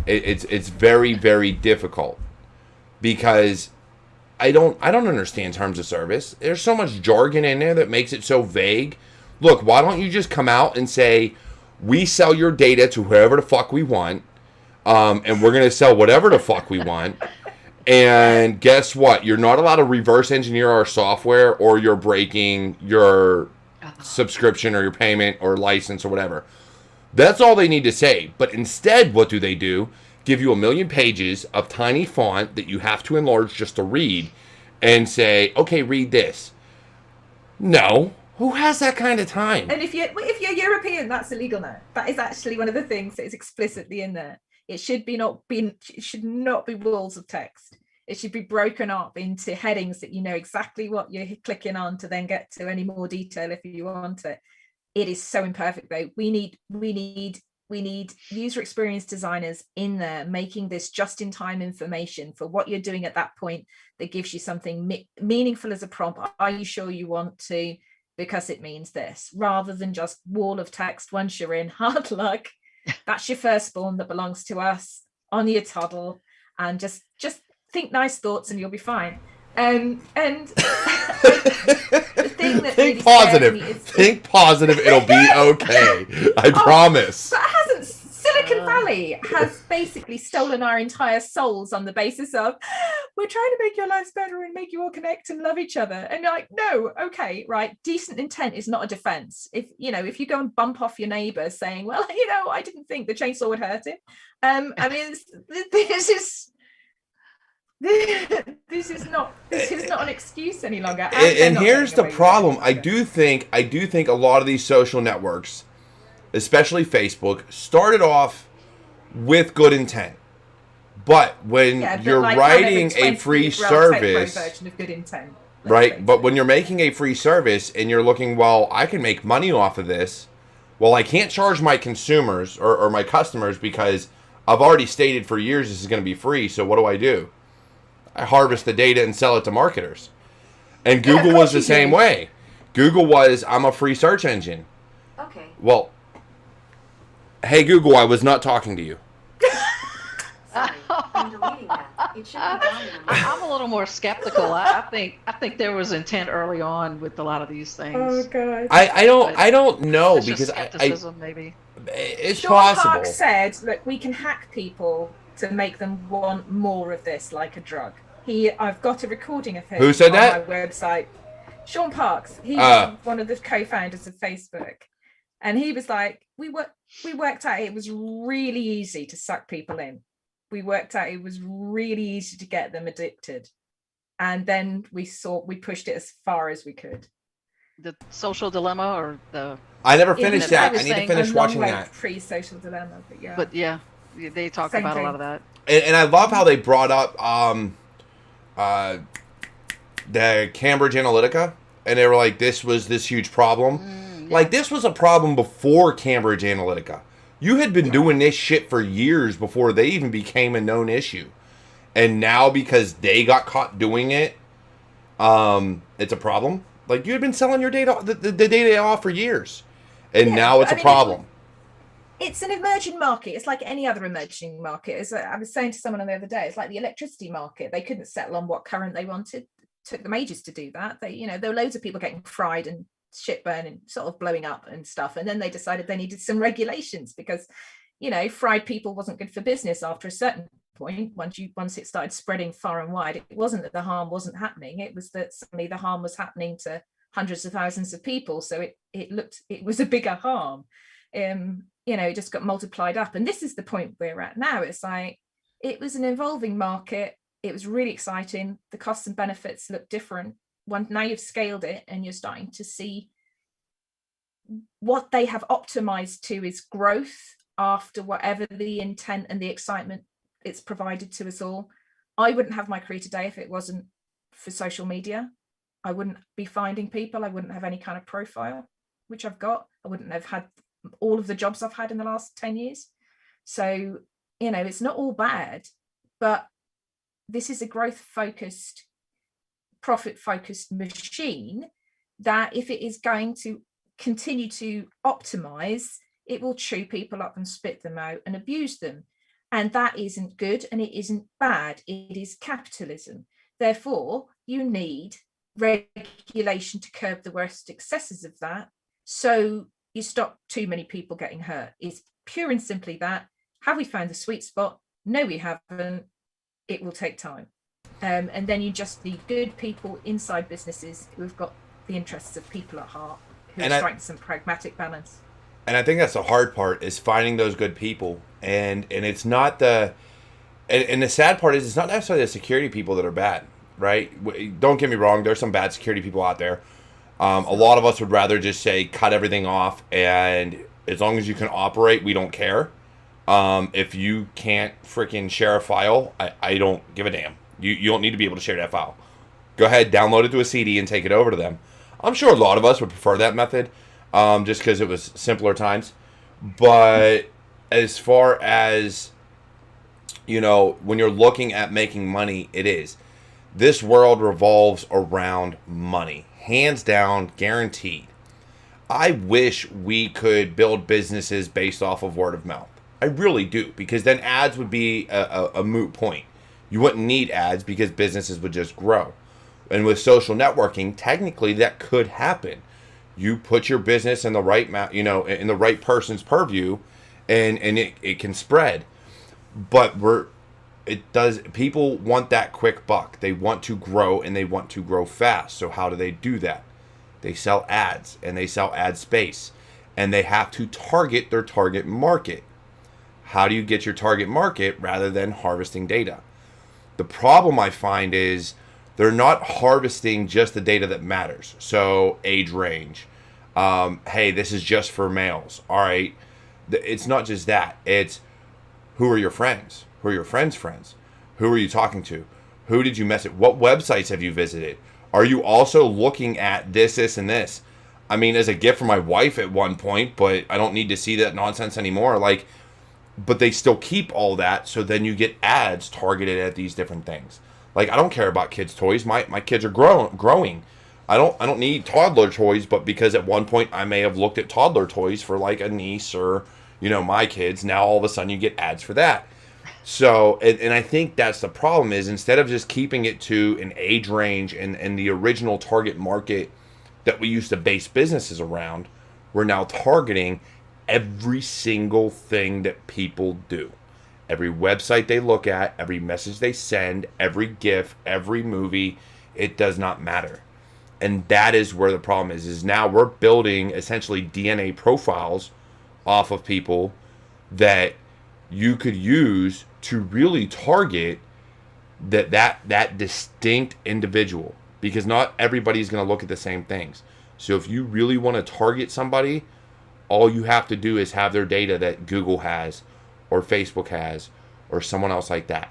It's very, very difficult, because I don't understand terms of service. There's so much jargon in there that makes it so vague. Look, why don't you just come out and say, we sell your data to whoever the fuck we want, and we're gonna sell whatever the fuck we want. And guess what? You're not allowed to reverse engineer our software, or you're breaking your subscription or your payment or license or whatever. That's all they need to say. But instead, what do? Give you a million pages of tiny font that you have to enlarge just to read, and say, okay, read this. No. Who has that kind of time? And if you're European, that's illegal now. That is actually one of the things that is explicitly in there. It should not be walls of text. It should be broken up into headings that you know exactly what you're clicking on to then get to any more detail if you want it. It is so imperfect though. We need user experience designers in there making this just-in-time information for what you're doing at that point that gives you something meaningful as a prompt. Are you sure you want to? Because it means this, rather than just wall of text. Once you're in, hard luck. That's your firstborn that belongs to us. On your toddle, and just think nice thoughts and you'll be fine. And the thing that think really positive. me is, think positive. It'll be okay. I promise. But hasn't Silicon Valley has basically stolen our entire souls on the basis of, we're trying to make your lives better and make you all connect and love each other. And you're like, no, okay, right. Decent intent is not a defense. If you go and bump off your neighbor saying, well, I didn't think the chainsaw would hurt him. I mean, this is not an excuse any longer. And here's the problem. I do think a lot of these social networks, especially Facebook, started off with good intent. But when you're writing a free service, version of good intent, right? But when you're making a free service and you're looking, well, I can make money off of this. Well, I can't charge my consumers or my customers because I've already stated for years this is going to be free. So what do? I harvest the data and sell it to marketers. And Google was the same way. Google was, I'm a free search engine. Okay. Well, hey Google, I was not talking to you. Sorry, I'm deleting that. It should be down in a minute. I'm a little more skeptical. I think there was intent early on with a lot of these things. Oh god. I don't know, It's just because skepticism, maybe. it's Sean possible. Park said, look, we can hack people to make them want more of this, like a drug. I've got a recording of him. Who said on that? my website. Sean Parks. He's one of the co-founders of Facebook, and he was like, we worked out it was really easy to suck people in. We worked out it was really easy to get them addicted, and then we pushed it as far as we could. The social dilemma, or the I never finished Yeah, that. I need to saying finish watching that. Pre-social dilemma, but yeah. but yeah, they talk Same about thing. a lot of that. And I love how they brought up the Cambridge Analytica, and they were like, this was this huge problem. Yeah. Like, this was a problem before Cambridge Analytica. You had been doing this shit for years before they even became a known issue. And now, because they got caught doing it, it's a problem. Like, you had been selling your data, the data off for years. And Yeah, now it's but a I mean, problem. it's an emerging market. It's like any other emerging market. As I was saying to someone the other day, it's like the electricity market. They couldn't settle on what current they wanted. It took them ages to do that. There were loads of people getting fried and shit burning, sort of blowing up and stuff. And then they decided they needed some regulations because, fried people wasn't good for business after a certain point. Once it started spreading far and wide, it wasn't that the harm wasn't happening. It was that suddenly the harm was happening to hundreds of thousands of people. So it was a bigger harm. It just got multiplied up. And this is the point we're at now. It's like, it was an evolving market. It was really exciting. The costs and benefits look different. Now you've scaled it and you're starting to see what they have optimized to is growth after whatever the intent and the excitement it's provided to us all. I wouldn't have my career today if it wasn't for social media. I wouldn't be finding people. I wouldn't have any kind of profile, which I've got. I wouldn't have had all of the jobs I've had in the last 10 years. So, it's not all bad, but this is a growth-focused, profit-focused machine that if it is going to continue to optimize, it will chew people up and spit them out and abuse them. And that isn't good and it isn't bad. It is capitalism. Therefore, you need regulation to curb the worst excesses of that. So you stop too many people getting hurt. It's pure and simply that. Have we found the sweet spot? No, we haven't. It will take time. And then you just need good people inside businesses who have got the interests of people at heart, who strike some pragmatic balance. And I think that's the hard part, is finding those good people. And it's not the sad part is it's not necessarily the security people that are bad, right? Don't get me wrong, there's some bad security people out there. A lot of us would rather just say cut everything off, and as long as you can operate, we don't care. If you can't freaking share a file, I don't give a damn. You don't need to be able to share that file. Go ahead, download it to a CD and take it over to them. I'm sure a lot of us would prefer that method, just because it was simpler times. But as far as, when you're looking at making money, it is. This world revolves around money. Hands down, guaranteed. I wish we could build businesses based off of word of mouth. I really do, because then ads would be a moot point. You wouldn't need ads because businesses would just grow. And with social networking, technically that could happen. You put your business in the right, in the right person's purview, and it can spread. But people want that quick buck. They want to grow, and they want to grow fast. So how do they do that? They sell ads, and they sell ad space, and they have to target their target market. How do you get your target market rather than harvesting data? The problem I find is they're not harvesting just the data that matters. So age range. Hey, this is just for males. All right. It's not just that. It's who are your friends? Who are your friends' friends? Who are you talking to? Who did you message? What websites have you visited? Are you also looking at this, and this? I mean, as a gift for my wife at one point, but I don't need to see that nonsense anymore. But they still keep all that, so then you get ads targeted at these different things. I don't care about kids' toys. My kids are growing. I don't need toddler toys, but because at one point I may have looked at toddler toys for a niece or my kids, now all of a sudden you get ads for that. So, and I think that's the problem, is instead of just keeping it to an age range and the original target market that we used to base businesses around, we're now targeting every single thing that people do. Every website they look at, every message they send, every GIF, every movie, it does not matter. And that is where the problem is now we're building essentially DNA profiles off of people that you could use to really target that distinct individual, because not everybody's going to look at the same things. So if you really want to target somebody, all you have to do is have their data that Google has or Facebook has or someone else like that.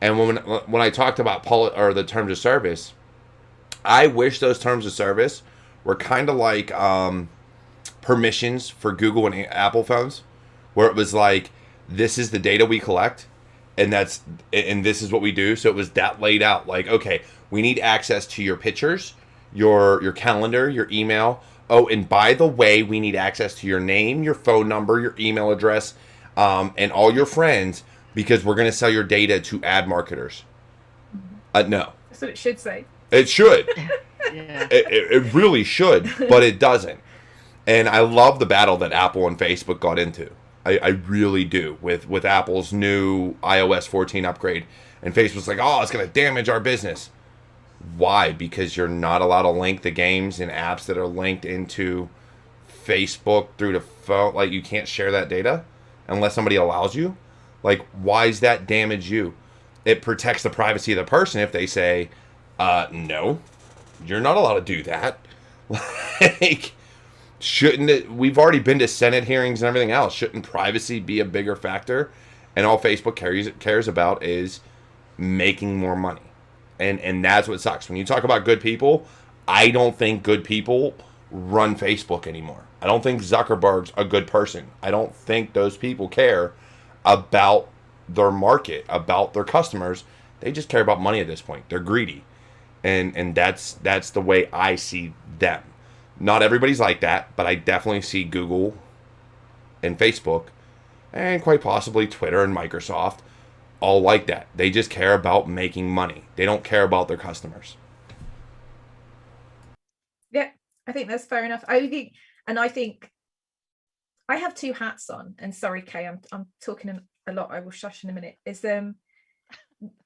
And when I talked about the terms of service, I wish those terms of service were kind of like permissions for Google and Apple phones, where it was like, this is the data we collect, and this is what we do. So it was that laid out, like, okay, we need access to your pictures, your calendar, your email, Oh, and by the way, we need access to your name, your phone number, your email address, and all your friends because we're going to sell your data to ad marketers. No. That's what it should say. It should. Yeah. It really should, but it doesn't. And I love the battle that Apple and Facebook got into. I really do with Apple's new iOS 14 upgrade. And Facebook's like, oh, it's going to damage our business. Why? Because you're not allowed to link the games and apps that are linked into Facebook through the phone. Like, you can't share that data unless somebody allows you. Like, why does that damage you? It protects the privacy of the person if they say, no, you're not allowed to do that. Like, shouldn't it? We've already been to Senate hearings and everything else. Shouldn't privacy be a bigger factor? And all Facebook cares about is making more money. And that's what sucks. When you talk about good people, I don't think good people run Facebook anymore. I don't think Zuckerberg's a good person. I don't think those people care about their market, about their customers. They just care about money at this point. They're greedy. And that's the way I see them. Not everybody's like that, but I definitely see Google and Facebook and quite possibly Twitter and Microsoft all like that. They just care about making money. They don't care about their customers. Yeah, I think that's fair enough. I think I have two hats on, and sorry, Kay, I'm talking a lot. I will shush in a minute. Is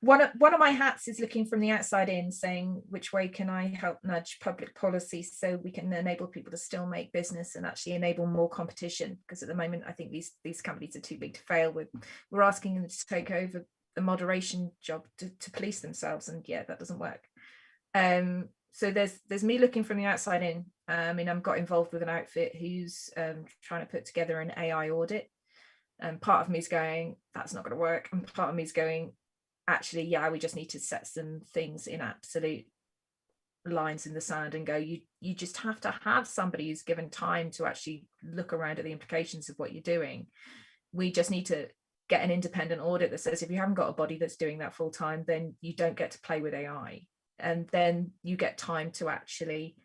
one of my hats is looking from the outside in, saying which way can I help nudge public policy so we can enable people to still make business and actually enable more competition, because at the moment I think these companies are too big to fail. We're asking them to take over the moderation job to police themselves, and yeah, that doesn't work. So there's me looking from the outside in. I mean, I've got involved with an outfit who's trying to put together an AI audit, and part of me is going, that's not going to work, and part of me is going, actually, yeah, we just need to set some things in absolute lines in the sand and go, you just have to have somebody who's given time to actually look around at the implications of what you're doing. We just need to get an independent audit that says if you haven't got a body that's doing that full time, then you don't get to play with AI. And then you get time to actually,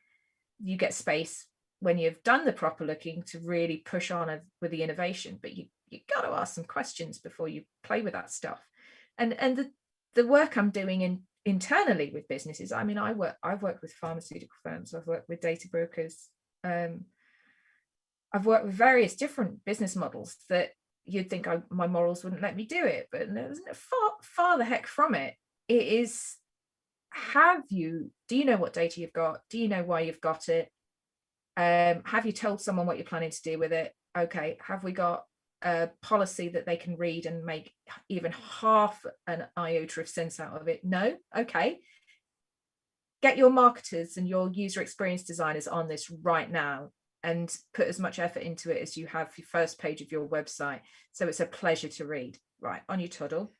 you get space when you've done the proper looking to really push on with the innovation. But you got to ask some questions before you play with that stuff. And the work I'm doing internally with businesses, I mean, I've worked with pharmaceutical firms, I've worked with data brokers, I've worked with various different business models that you'd think my morals wouldn't let me do it, but there's far the heck from it. It is, do you know what data you've got? Do you know why you've got it? Have you told someone what you're planning to do with it? Okay, have we got a policy that they can read and make even half an iota of sense out of it? No. Okay, get your marketers and your user experience designers on this right now and put as much effort into it as you have your first page of your website, so it's a pleasure to read. Right, on your toddle.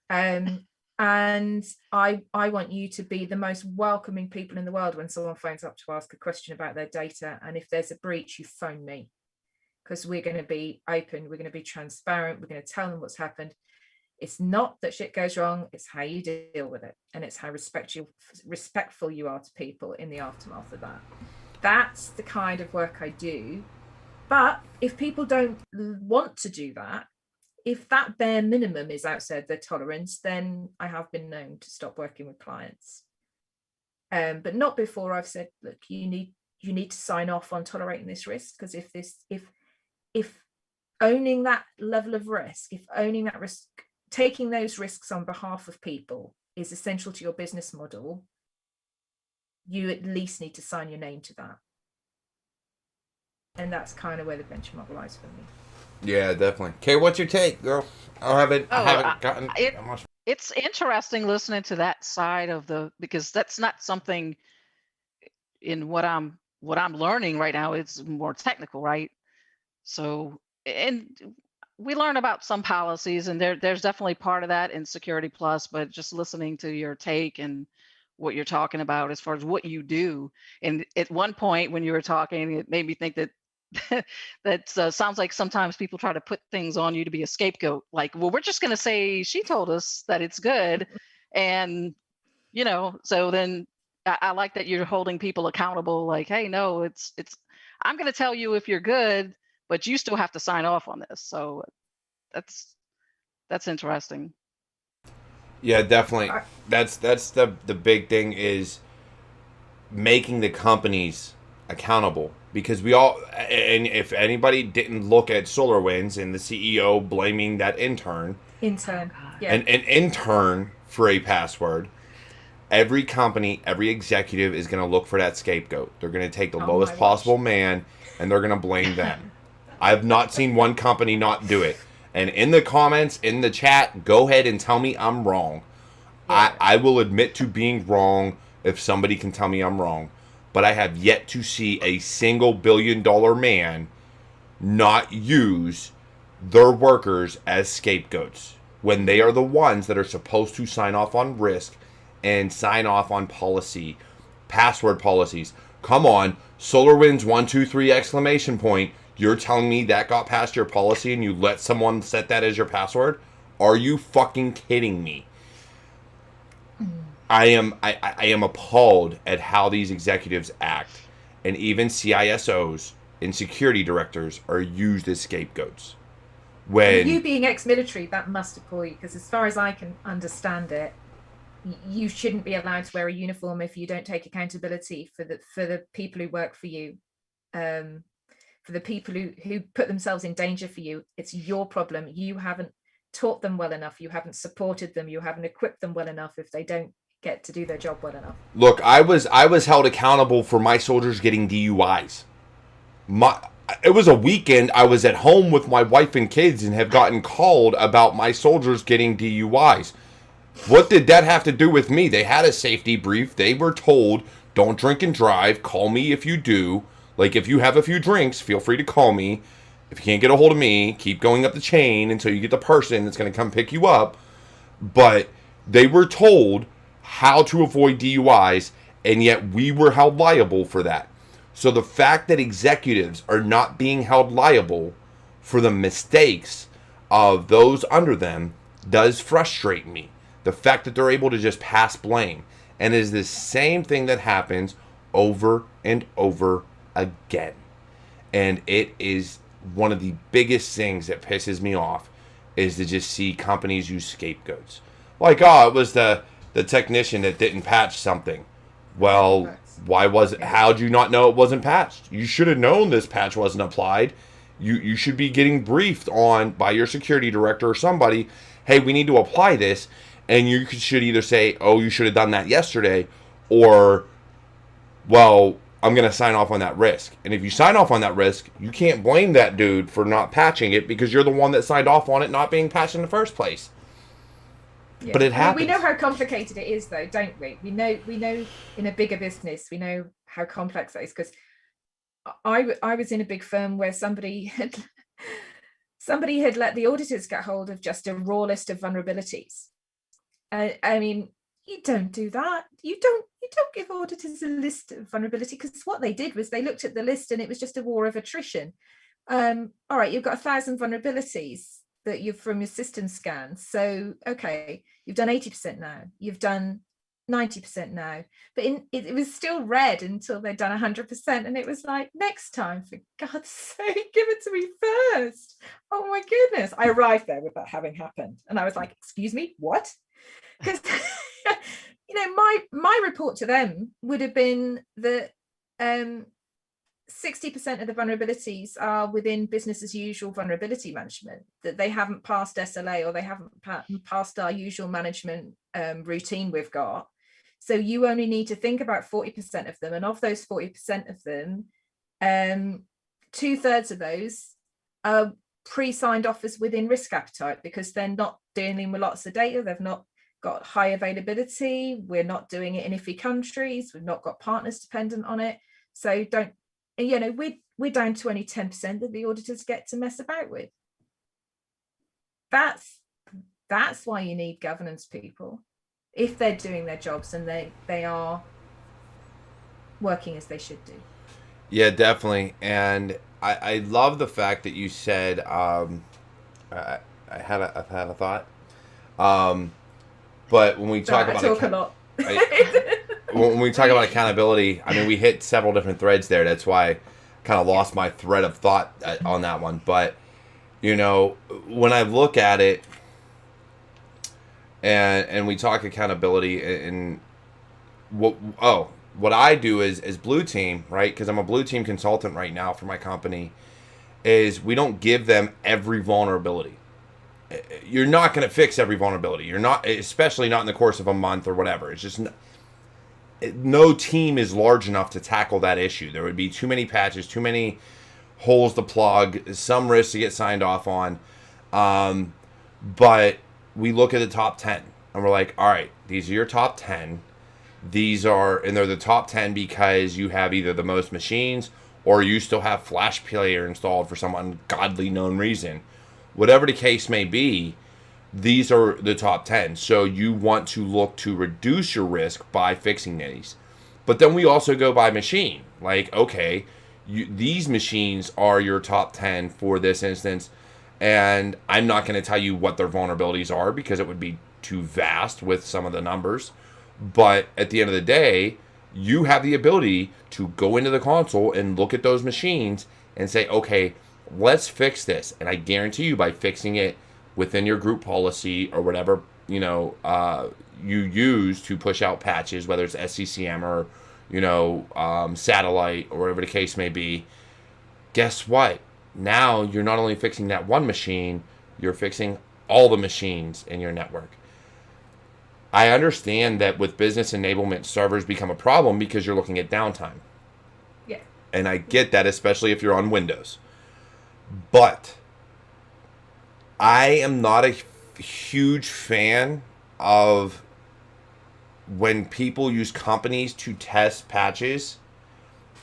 And I want you to be the most welcoming people in the world when someone phones up to ask a question about their data, and if there's a breach, you phone me, because we're going to be open, we're going to be transparent, we're going to tell them what's happened. It's not that shit goes wrong, it's how you deal with it, and it's how respectful you are to people in the aftermath of that. That's the kind of work I do. But if people don't want to do that, if that bare minimum is outside their tolerance, then I have been known to stop working with clients. But not before I've said, look, you need to sign off on tolerating this risk, because if owning that level of risk, if owning that risk, taking those risks on behalf of people is essential to your business model, you at least need to sign your name to that. And that's kind of where the benchmark lies for me. Yeah, definitely. Kay, what's your take, girl? I haven't gotten that much. It's interesting listening to that side of because that's not something in what I'm learning right now. It's more technical, right? So, and we learn about some policies, and there's definitely part of that in Security Plus, but just listening to your take and what you're talking about as far as what you do. And at one point when you were talking, it made me think that that sounds like sometimes people try to put things on you to be a scapegoat. Like, well, we're just going to say she told us that it's good. And, so then I like that you're holding people accountable. Like, hey, no, it's I'm going to tell you if you're good, but you still have to sign off on this. So that's interesting. Yeah, definitely. That's the big thing is making the companies accountable, because we all, and if anybody didn't look at SolarWinds and the CEO blaming that intern, yeah, an intern for a password, every company, every executive is going to look for that scapegoat. They're going to take the lowest possible man and they're going to blame them. I've not seen one company not do it. And in the comments, in the chat, go ahead and tell me I'm wrong. Yeah. I will admit to being wrong if somebody can tell me I'm wrong. But I have yet to see a single billion-dollar man not use their workers as scapegoats when they are the ones that are supposed to sign off on risk and sign off on policy, password policies. Come on, SolarWinds 123 exclamation point. You're telling me that got past your policy and you let someone set that as your password? Are you fucking kidding me? I am appalled at how these executives act, and even CISOs and security directors are used as scapegoats. When you being ex-military, that must appall you, because as far as I can understand it, you shouldn't be allowed to wear a uniform if you don't take accountability for the people who work for you, for the people who put themselves in danger for you. It's your problem. You haven't taught them well enough. You haven't supported them. You haven't equipped them well enough if they don't get to do their job well enough. Look, I was held accountable for my soldiers getting DUIs. It was a weekend. I was at home with my wife and kids and have gotten called about my soldiers getting DUIs. What did that have to do with me? They had a safety brief. They were told, don't drink and drive. Call me if you do. Like, if you have a few drinks, feel free to call me. If you can't get a hold of me, keep going up the chain until you get the person that's going to come pick you up. But they were told how to avoid DUIs, and yet we were held liable for that. So the fact that executives are not being held liable for the mistakes of those under them does frustrate me. The fact that they're able to just pass blame. And it is the same thing that happens over and over again. And it is one of the biggest things that pisses me off, is to just see companies use scapegoats. Like, oh, it was the technician that didn't patch something. Well, why was it? How'd you not know it wasn't patched? You should have known this patch wasn't applied. You should be getting briefed on by your security director or somebody, hey, we need to apply this. And you should either say, oh, you should have done that yesterday, or, well, I'm going to sign off on that risk. And if you sign off on that risk, you can't blame that dude for not patching it, because you're the one that signed off on it not being patched in the first place. Yeah. But it happens. We know how complicated it is, though, don't we? We know in a bigger business, we know how complex that is, because I was in a big firm where somebody had let the auditors get hold of just a raw list of vulnerabilities. I mean, you don't do that. You don't give auditors a list of vulnerability, because what they did was they looked at the list and it was just a war of attrition. All right, you've got 1,000 vulnerabilities that you've from your system scans. So, okay, you've done 80% now. You've done 90% now. But it was still red until they'd done 100%. And it was like, next time, for God's sake, give it to me first. Oh my goodness. I arrived there with that having happened. And I was like, excuse me, what? Because, you know, my report to them would have been that 60% of the vulnerabilities are within business as usual vulnerability management, that they haven't passed SLA, or they haven't passed our usual management routine we've got. So you only need to think about 40% of them. And of those 40% of them, 2/3 of those are pre-signed off as within risk appetite, because they're not dealing with lots of data. They've not got high availability. We're not doing it in iffy countries. We've not got partners dependent on it. So we're down to only 10% that the auditors get to mess about with. That's why you need governance people, if they're doing their jobs and they are working as they should do. Yeah, definitely. And I love the fact that you said, I've had a thought. But when we talk about a lot. When we talk about accountability, I mean, we hit several different threads there. That's why kind of lost my thread of thought on that one. But, you know, when I look at it and we talk accountability and what I do is blue team, right? Because I'm a blue team consultant right now for my company, is we don't give them every vulnerability. You're not going to fix every vulnerability. You're not, especially not in the course of a month or whatever. It's just no team is large enough to tackle that issue. There would be too many patches, too many holes to plug, some risks to get signed off on. But we look at the top 10 and we're like, all right, these are your top 10. These are, and they're the top 10 because you have either the most machines or you still have Flash Player installed for some ungodly known reason. Whatever the case may be, these are the top 10. So you want to look to reduce your risk by fixing these. But then we also go by machine. Like, okay, these machines are your top 10 for this instance. And I'm not going to tell you what their vulnerabilities are because it would be too vast with some of the numbers. But at the end of the day, you have the ability to go into the console and look at those machines and say, okay, let's fix this. And I guarantee you by fixing it within your group policy or whatever, you know, you use to push out patches, whether it's SCCM or, you know, satellite or whatever the case may be, guess what? Now you're not only fixing that one machine, you're fixing all the machines in your network. I understand that with business enablement, servers become a problem because you're looking at downtime. Yeah. And I get that, especially if you're on Windows. But I am not a huge fan of when people use companies to test patches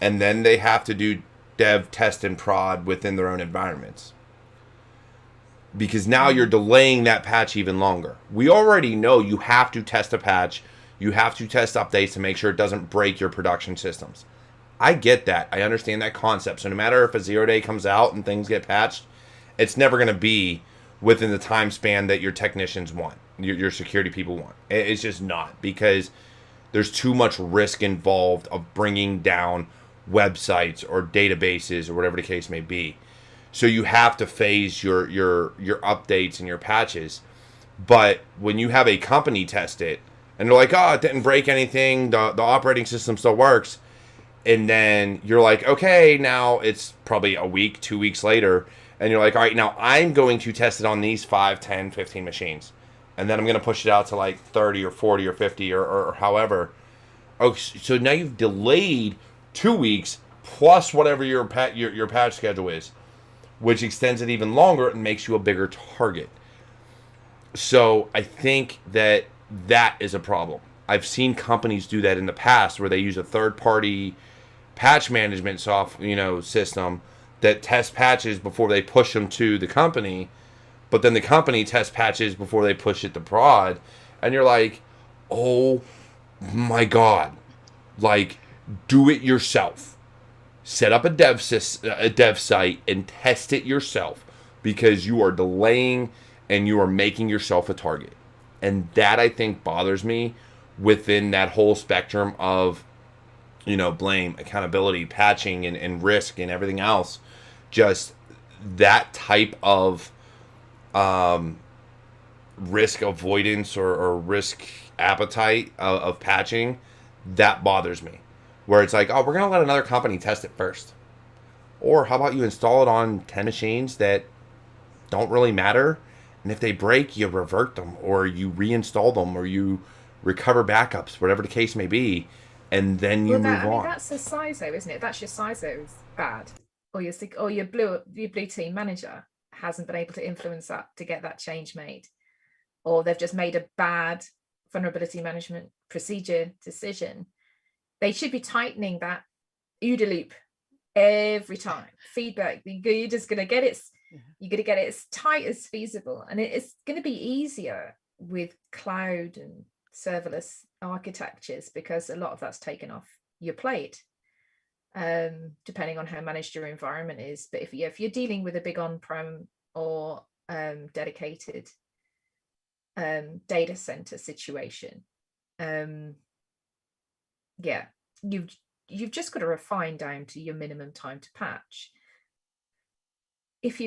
and then they have to do dev, test, and prod within their own environments. Because now you're delaying that patch even longer. We already know you have to test a patch. You have to test updates to make sure it doesn't break your production systems. I get that. I understand that concept. So no matter if a 0-day comes out and things get patched, it's never going to be within the time span that your technicians want, your security people want. It's just not, because there's too much risk involved of bringing down websites or databases or whatever the case may be. So you have to phase your updates and your patches. But when you have a company test it, and they're like, oh, it didn't break anything, the operating system still works, and then you're like, okay, now it's probably a week, 2 weeks later, and you're like, all right, now I'm going to test it on these 5, 10, 15 machines. And then I'm going to push it out to like 30 or 40 or 50 or however. Oh, so now you've delayed 2 weeks plus whatever your patch schedule is, which extends it even longer and makes you a bigger target. So I think that is a problem. I've seen companies do that in the past where they use a third-party patch management system that tests patches before they push them to the company, but then the company tests patches before they push it to prod, and you're like, oh my God, like, do it yourself. Set up a dev site and test it yourself, because you are delaying and you are making yourself a target. And that, I think, bothers me within that whole spectrum of, you know, blame, accountability, patching, and risk and everything else. Just that type of risk avoidance or risk appetite of patching, that bothers me. Where it's like, oh, we're going to let another company test it first. Or how about you install it on 10 machines that don't really matter, and if they break, you revert them, or you reinstall them, or you recover backups, whatever the case may be, and then you move on. That's a CISO, isn't it? That's your CISO's bad. Or your blue team manager hasn't been able to influence that to get that change made. Or they've just made a bad vulnerability management procedure decision. They should be tightening that OODA loop every time. Feedback, you're just going to get it. You're going to get it as tight as feasible, and it's going to be easier with cloud and serverless architectures because a lot of that's taken off your plate, depending on how managed your environment is. But if you're dealing with a big on-prem or dedicated data center situation, you've just got to refine down to your minimum time to patch. If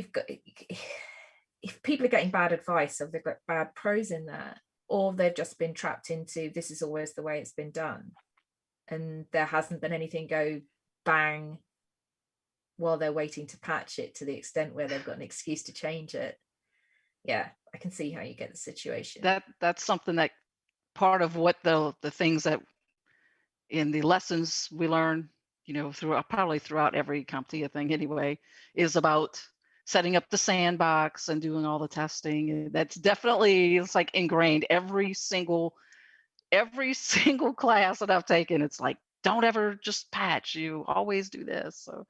people are getting bad advice, or they've got bad pros in there, or they've just been trapped into this is always the way it's been done, and there hasn't been anything go bang while they're waiting to patch it to the extent where they've got an excuse to change it. Yeah, I can see how you get the situation. That's something that part of what the things that in the lessons we learn, throughout every CompTIA thing anyway, is about setting up the sandbox and doing all the testing. That's definitely, it's like ingrained. Every single class that I've taken, it's like, don't ever just patch. You always do this. So,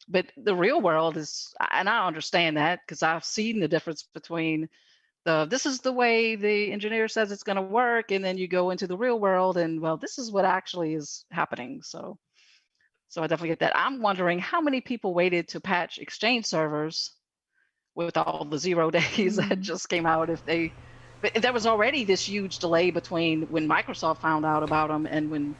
but the real world is, and I understand that because I've seen the difference between this is the way the engineer says it's going to work, and then you go into the real world and, well, this is what actually is happening. So I definitely get that. I'm wondering how many people waited to patch Exchange servers with all the 0 days that just came out. But there was already this huge delay between when Microsoft found out about them and when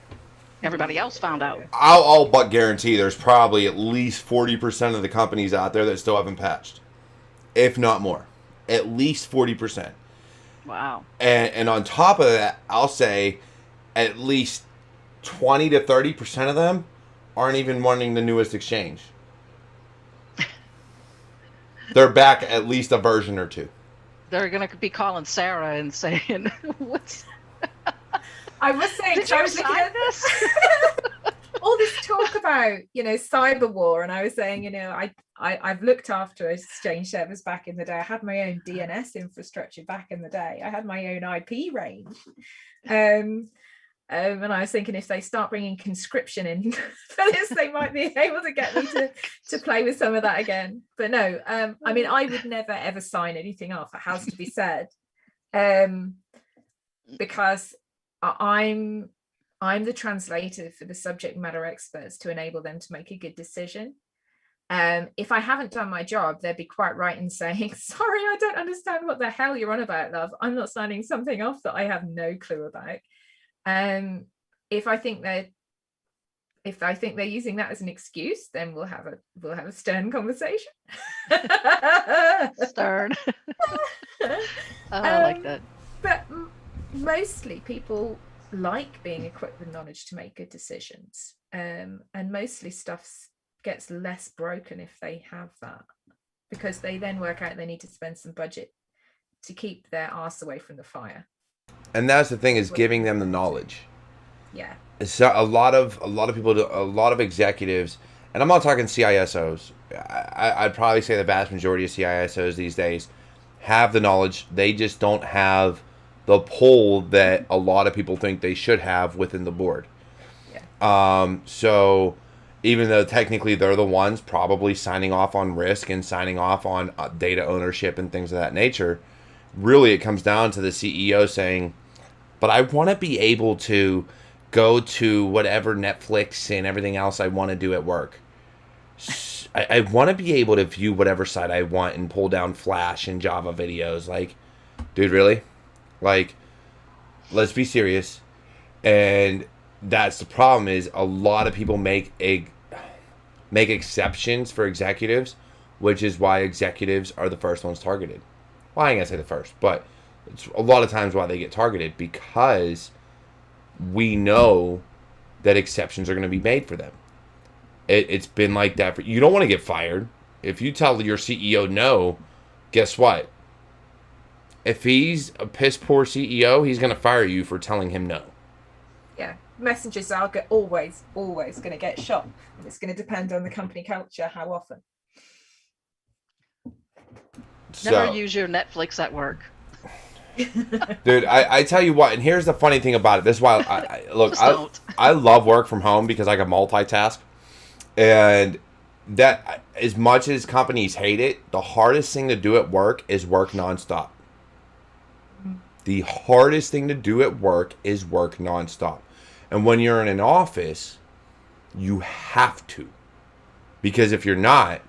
everybody else found out. I'll but guarantee there's probably at least 40% of the companies out there that still haven't patched, if not more. At least 40%. Wow. And on top of that, I'll say at least 20 to 30% of them aren't even running the newest Exchange. They're back at least a version or two. They're going to be calling Sarah and saying, what's... I was saying, did you sign this? All this talk about, cyber war, and I was saying, I've looked after Exchange servers back in the day. I had my own DNS infrastructure back in the day. I had my own IP range. And I was thinking if they start bringing conscription in for this, they might be able to get me to play with some of that again. But no, I mean, I would never, ever sign anything off. It has to be said. Because I'm the translator for the subject matter experts to enable them to make a good decision. If I haven't done my job, they'd be quite right in saying, sorry, I don't understand what the hell you're on about, love. I'm not signing something off that I have no clue about. If I think they're using that as an excuse, then we'll have a stern conversation. Stern. I like that. But mostly people like being equipped with knowledge to make good decisions, and mostly stuff gets less broken if they have that, because they then work out they need to spend some budget to keep their arse away from the fire. And that's the thing, is giving them the knowledge. Yeah. So a lot of people, a lot of executives, and I'm not talking CISOs. I'd probably say the vast majority of CISOs these days have the knowledge. They just don't have the pull that a lot of people think they should have within the board. Yeah. So even though technically they're the ones probably signing off on risk and signing off on data ownership and things of that nature, really it comes down to the CEO saying, but I want to be able to go to whatever Netflix and everything else I want to do at work. I want to be able to view whatever site I want and pull down Flash and Java videos. Like, dude, really? Like, let's be serious. And that's the problem, is a lot of people make exceptions for executives, which is why executives are the first ones targeted. Well, I ain't gonna say the first, but it's a lot of times why they get targeted, because we know that exceptions are going to be made for them. It's been like that for, you don't want to get fired. If you tell your CEO no, guess what? If he's a piss poor CEO, he's going to fire you for telling him no. Yeah, messengers are always going to get shot. And it's going to depend on the company culture, how often. Never use your Netflix at work. Dude, I tell you what, and here's the funny thing about it. This is why I love work from home, because I can multitask. And that, as much as companies hate it, the hardest thing to do at work is work nonstop. The hardest thing to do at work is work nonstop. And when you're in an office, you have to. Because if you're not,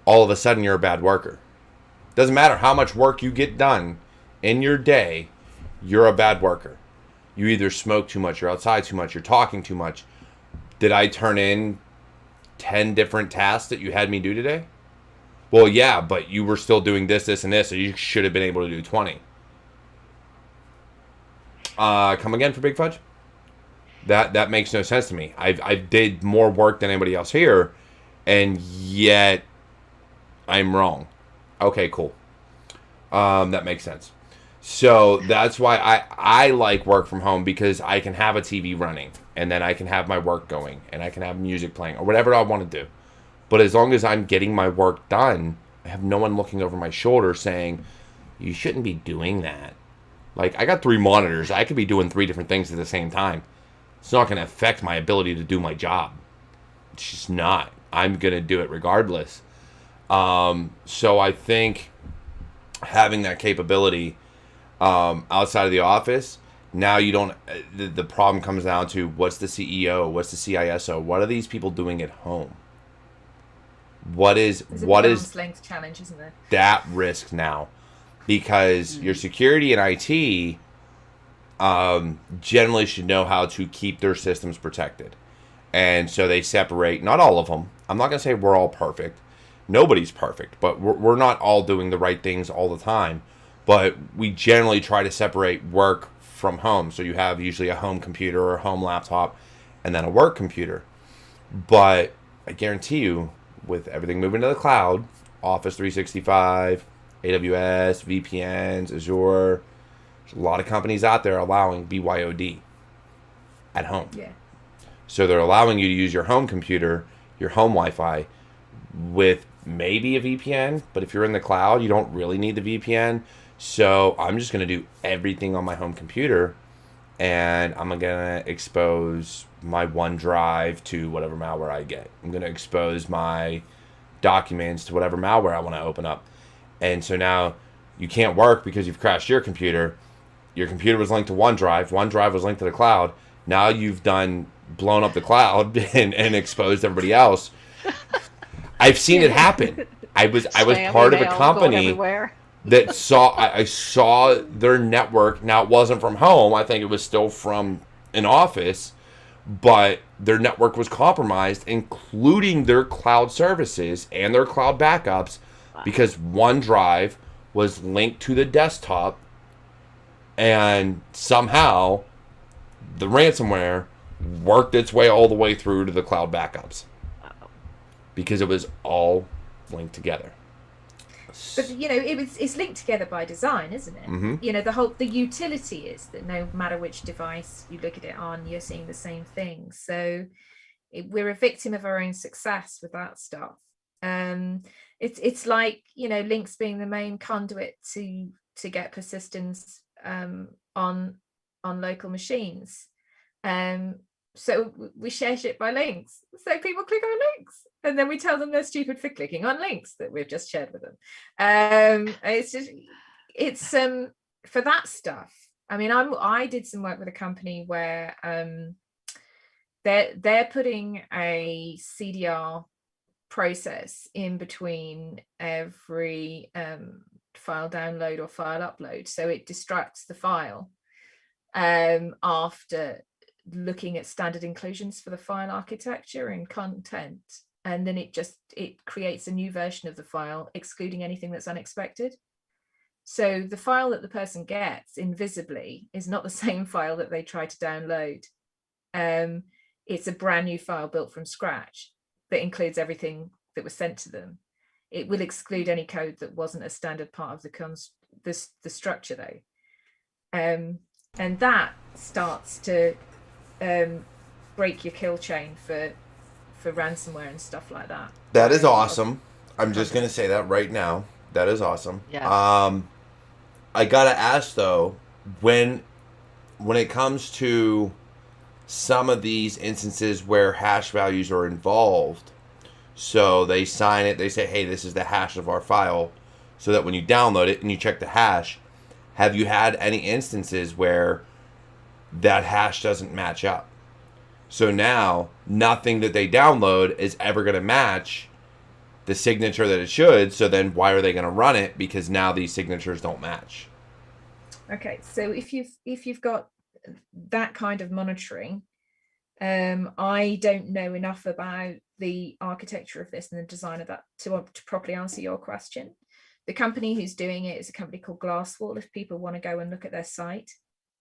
all of a sudden you're a bad worker. Doesn't matter how much work you get done in your day, you're a bad worker. You either smoke too much, you're outside too much, you're talking too much. Did I turn in 10 different tasks that you had me do today? Well, yeah, but you were still doing this, this, and this, so you should have been able to do 20. Come again for Big Fudge? That makes no sense to me. I did more work than anybody else here, and yet I'm wrong. Okay, cool. That makes sense. So that's why I like work from home, because I can have a TV running, and then I can have my work going, and I can have music playing, or whatever I want to do. But as long as I'm getting my work done, I have no one looking over my shoulder saying, you shouldn't be doing that. Like, I got 3 monitors. I could be doing 3 different things at the same time. It's not going to affect my ability to do my job. It's just not. I'm going to do it regardless. So I think having that capability outside of the office, now you don't, the problem comes down to, what's the CEO, what's the CISO, what are these people doing at home? There's arm's length challenge, isn't there? That risk now? Because your security and IT generally should know how to keep their systems protected. And so they separate, not all of them. I'm not going to say we're all perfect. Nobody's perfect, but we're not all doing the right things all the time. But we generally try to separate work from home. So you have usually a home computer or a home laptop and then a work computer. But I guarantee you, with everything moving to the cloud, Office 365, AWS, VPNs, Azure, there's a lot of companies out there allowing BYOD at home. Yeah. So they're allowing you to use your home computer, your home Wi-Fi, with maybe a VPN. But if you're in the cloud, you don't really need the VPN. So I'm just going to do everything on my home computer, and I'm going to expose my OneDrive to whatever malware I get. I'm going to expose my documents to whatever malware I want to open up. And so now you can't work because you've crashed your computer. Your computer was linked to OneDrive. OneDrive was linked to the cloud. Now you've blown up the cloud and exposed everybody else. I've seen it happen. I was part of a company that I saw their network. Now, it wasn't from home. I think it was still from an office, but their network was compromised, including their cloud services and their cloud backups, because OneDrive was linked to the desktop, and somehow the ransomware worked its way all the way through to the cloud backups, because it was all linked together. But it's linked together by design, isn't it? Mm-hmm. The utility is that no matter which device you look at it on, you're seeing the same thing. So we're a victim of our own success with that stuff. It's like, Linux being the main conduit to get persistence on local machines. So we share shit by links. So people click on links, and then we tell them they're stupid for clicking on links that we've just shared with them. It's for that stuff. I mean, I did some work with a company where they're putting a CDR process in between every file download or file upload, so it distracts the file after looking at standard inclusions for the file architecture and content, and then it creates a new version of the file, excluding anything that's unexpected. So the file that the person gets invisibly is not the same file that they try to download. It's a brand new file built from scratch that includes everything that was sent to them. It will exclude any code that wasn't a standard part of the structure, though. And that starts to break your kill chain for ransomware and stuff like that. That is awesome. I'm just going to say that right now. That is awesome. Yeah. I got to ask, though, when it comes to some of these instances where hash values are involved, so they sign it, they say, hey, this is the hash of our file, so that when you download it and you check the hash, have you had any instances where that hash doesn't match up? So now nothing that they download is ever going to match the signature that it should. So then why are they going to run it? Because now these signatures don't match. Okay, so if you've got that kind of monitoring, I don't know enough about the architecture of this and the design of that to properly answer your question. The company who's doing it is a company called Glasswall. If people want to go and look at their site,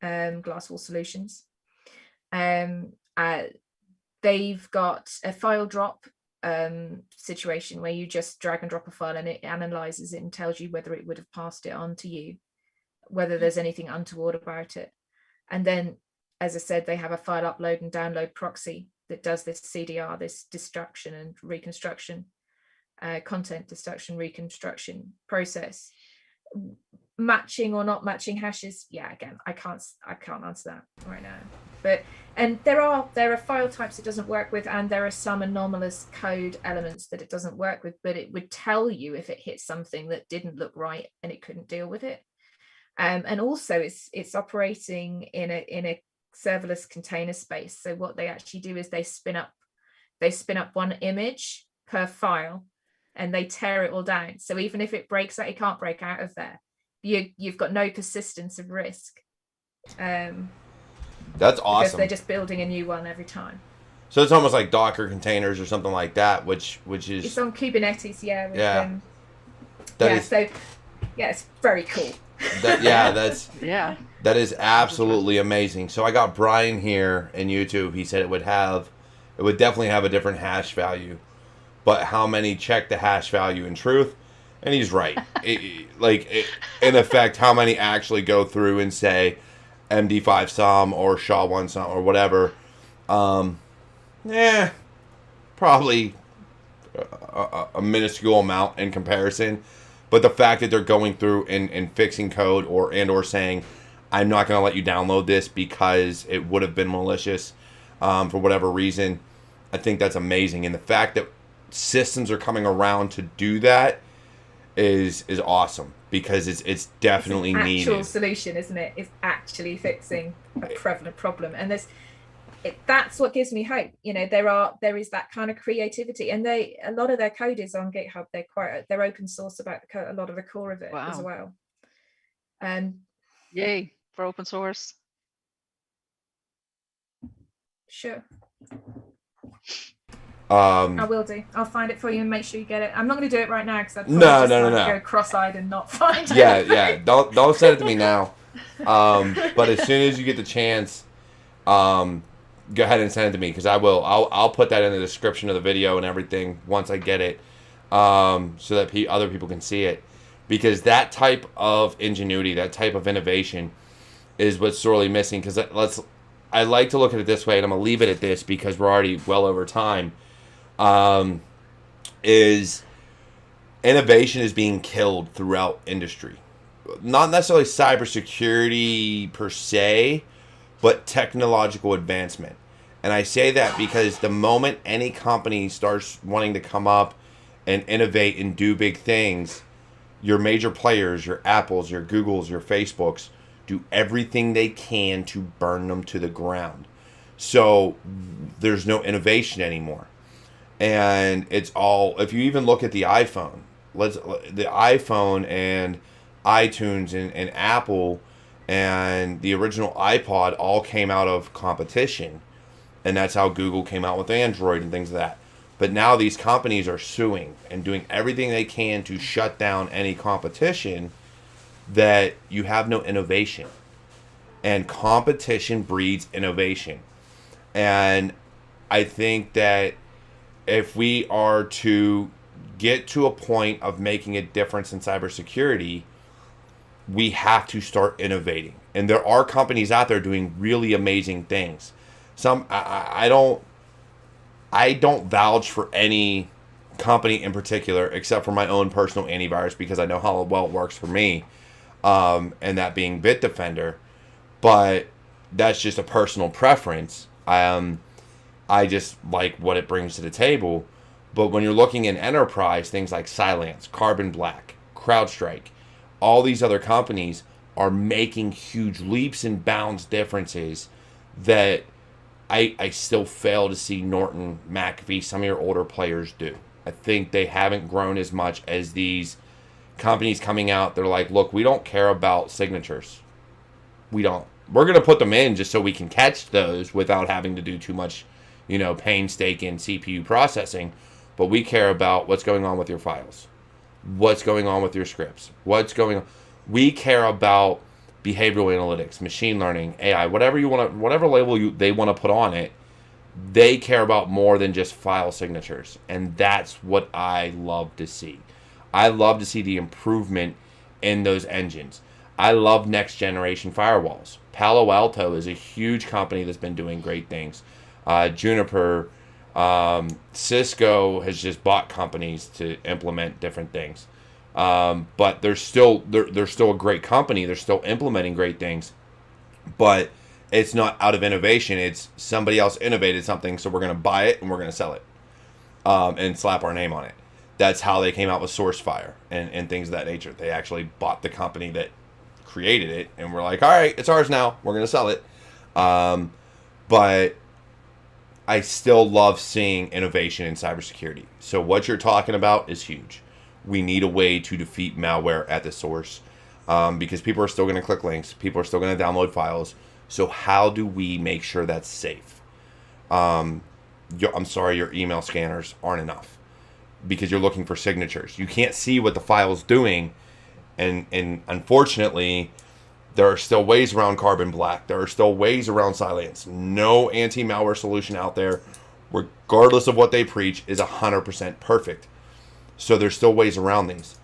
Glasswall Solutions. They've got a file drop situation where you just drag and drop a file and it analyzes it and tells you whether it would have passed it on to you, whether there's anything untoward about it. And then, as I said, they have a file upload and download proxy that does this CDR, this destruction and reconstruction, content destruction, reconstruction process. Matching or not matching hashes, yeah, again, I can't answer that right now. But and there are file types it doesn't work with, and there are some anomalous code elements that it doesn't work with, but it would tell you if it hit something that didn't look right and it couldn't deal with it. And also it's operating in a serverless container space. So what they actually do is they spin up one image per file and they tear it all down. So even if it breaks out, it can't break out of there. You've got no persistence of risk. That's awesome. Because they're just building a new one every time. So it's almost like Docker containers or something like that, which is... It's on Kubernetes, yeah. So it's very cool. That is absolutely amazing. So I got Brian here in YouTube. He said it would definitely have a different hash value, but how many check the hash value in truth? And he's right. In effect, how many actually go through and say MD5 sum or SHA-1 sum or whatever? Probably a minuscule amount in comparison. But the fact that they're going through and fixing code or saying, I'm not going to let you download this because it would have been malicious for whatever reason, I think that's amazing. And the fact that systems are coming around to do that is awesome, because it's definitely it's an needed. Actual solution, isn't it? It's actually fixing a prevalent problem, and that's what gives me hope. There is that kind of creativity, and a lot of their code is on GitHub. They're open source about a lot of the core of it as well. Yay for open source. Sure. I will do. I'll find it for you and make sure you get it. I'm not going to do it right now because I'd go cross-eyed and not find it. Yeah. Don't send it to me now. But as soon as you get the chance, go ahead and send it to me, because I will. I'll put that in the description of the video and everything once I get it, so that other people can see it. Because that type of ingenuity, that type of innovation, is what's sorely missing. Because I like to look at it this way, and I'm gonna leave it at this because we're already well over time. Is innovation is being killed throughout industry. Not necessarily cybersecurity per se, but technological advancement. And I say that because the moment any company starts wanting to come up and innovate and do big things, your major players, your Apples, your Googles, your Facebooks, do everything they can to burn them to the ground. So there's no innovation anymore. And it's all, if you even look at the iPhone, the iPhone and iTunes and Apple and the original iPod all came out of competition. And that's how Google came out with Android and things like that. But now these companies are suing and doing everything they can to shut down any competition, that you have no innovation. And competition breeds innovation. And I think that if we are to get to a point of making a difference in cybersecurity, we have to start innovating. And there are companies out there doing really amazing things. Some I don't vouch for any company in particular, except for my own personal antivirus, because I know how well it works for me, and that being Bitdefender. But that's just a personal preference. I just like what it brings to the table. But when you're looking in enterprise, things like Cylance, Carbon Black, CrowdStrike, all these other companies are making huge leaps and bounds differences that I still fail to see Norton, McAfee, some of your older players do. I think they haven't grown as much as these companies coming out. They're like, look, we don't care about signatures. We don't. we're going to put them in just so we can catch those without having to do too much, painstaking CPU processing. But we care about what's going on with your files, what's going on with your scripts, what's going on. We care about behavioral analytics, machine learning, AI, whatever you want to, whatever label they want to put on it. They care about more than just file signatures, and that's what I love to see. I love to see the improvement in those engines. I love next generation firewalls. Palo Alto is a huge company that's been doing great things. Juniper, Cisco has just bought companies to implement different things. But they're still a great company. They're still implementing great things. But it's not out of innovation. It's somebody else innovated something, so we're going to buy it and we're going to sell it and slap our name on it. That's how they came out with SourceFire and things of that nature. They actually bought the company that created it, and we're like, all right, it's ours now. We're going to sell it. But I still love seeing innovation in cybersecurity. So what you're talking about is huge. We need a way to defeat malware at the source because people are still going to click links. People are still going to download files. So how do we make sure that's safe? I'm sorry, your email scanners aren't enough because you're looking for signatures. You can't see what the file's doing. And unfortunately, there are still ways around Carbon Black. There are still ways around Silence. No anti-malware solution out there, regardless of what they preach, is 100% perfect. So there's still ways around these.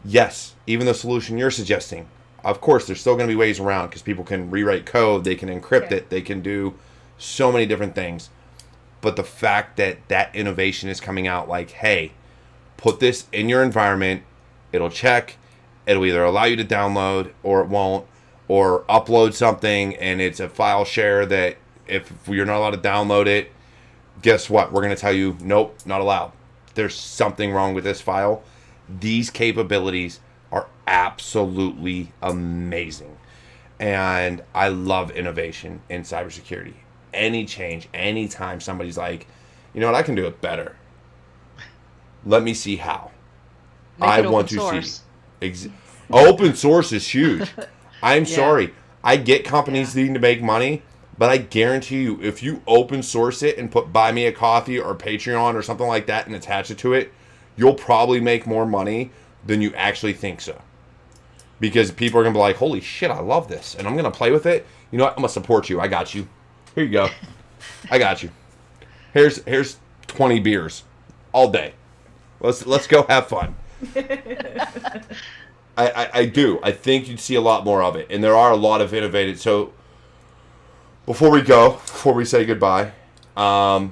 Yes, even the solution you're suggesting, of course, there's still going to be ways around because people can rewrite code, they can encrypt it, they can do so many different things. But the fact that that innovation is coming out like, hey, put this in your environment, it'll check, it'll either allow you to download or it won't, or upload something and it's a file share that if you're not allowed to download it, guess what? We're going to tell you, nope, not allowed. There's something wrong with this file. These capabilities are absolutely amazing. And I love innovation in cybersecurity. Any change, anytime somebody's like, you know what, I can do it better. Let me see how. I want to see. Open source is huge. I'm sorry. I get companies needing to make money, but I guarantee you, if you open source it and put Buy Me a Coffee or Patreon or something like that and attach it to it, you'll probably make more money than you actually think so. Because people are going to be like, holy shit, I love this. And I'm going to play with it. You know what? I'm going to support you. I got you. Here you go. I got you. Here's 20 beers all day. Let's go have fun. I do. I think you'd see a lot more of it. And there are a lot of innovative. So before we say goodbye, and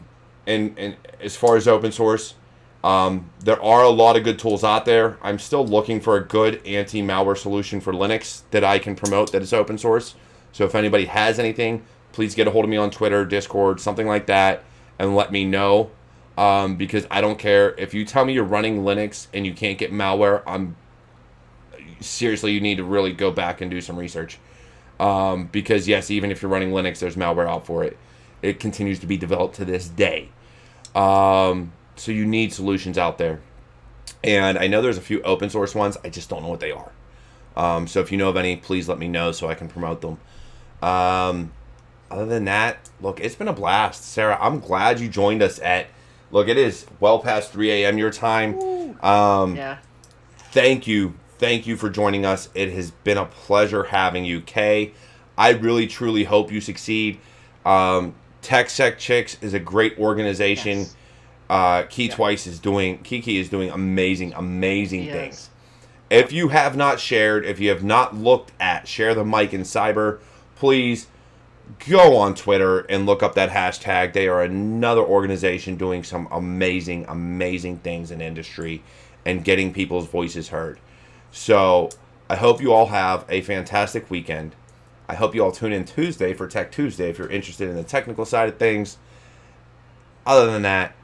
as far as open source, there are a lot of good tools out there. I'm still looking for a good anti-malware solution for Linux that I can promote that is open source. So if anybody has anything, please get a hold of me on Twitter, Discord, something like that, and let me know. Because I don't care. If you tell me you're running Linux and you can't get malware, seriously, you need to really go back and do some research. Because yes, even if you're running Linux, there's malware out for it. It continues to be developed to this day. So you need solutions out there. And I know there's a few open source ones. I just don't know what they are. So if you know of any, please let me know so I can promote them. Other than that, look, it's been a blast. Sarah, I'm glad you joined us look, it is well past 3 a.m. your time. Yeah. Thank you for joining us. It has been a pleasure having you, Kay. I really, truly hope you succeed. TechSec Chicks is a great organization. Yes. Kiki is doing amazing things. If you have not shared, if you have not looked at Share the Mic in Cyber, please go on Twitter and look up that hashtag. They are another organization doing some amazing things in industry and getting people's voices heard. So I hope you all have a fantastic weekend. I hope you all tune in Tuesday for Tech Tuesday if you're interested in the technical side of things. Other than that,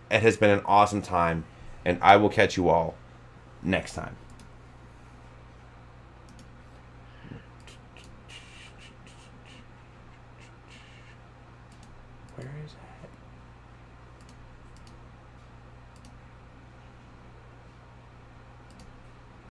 it has been an awesome time, and I will catch you all next time. Where is that?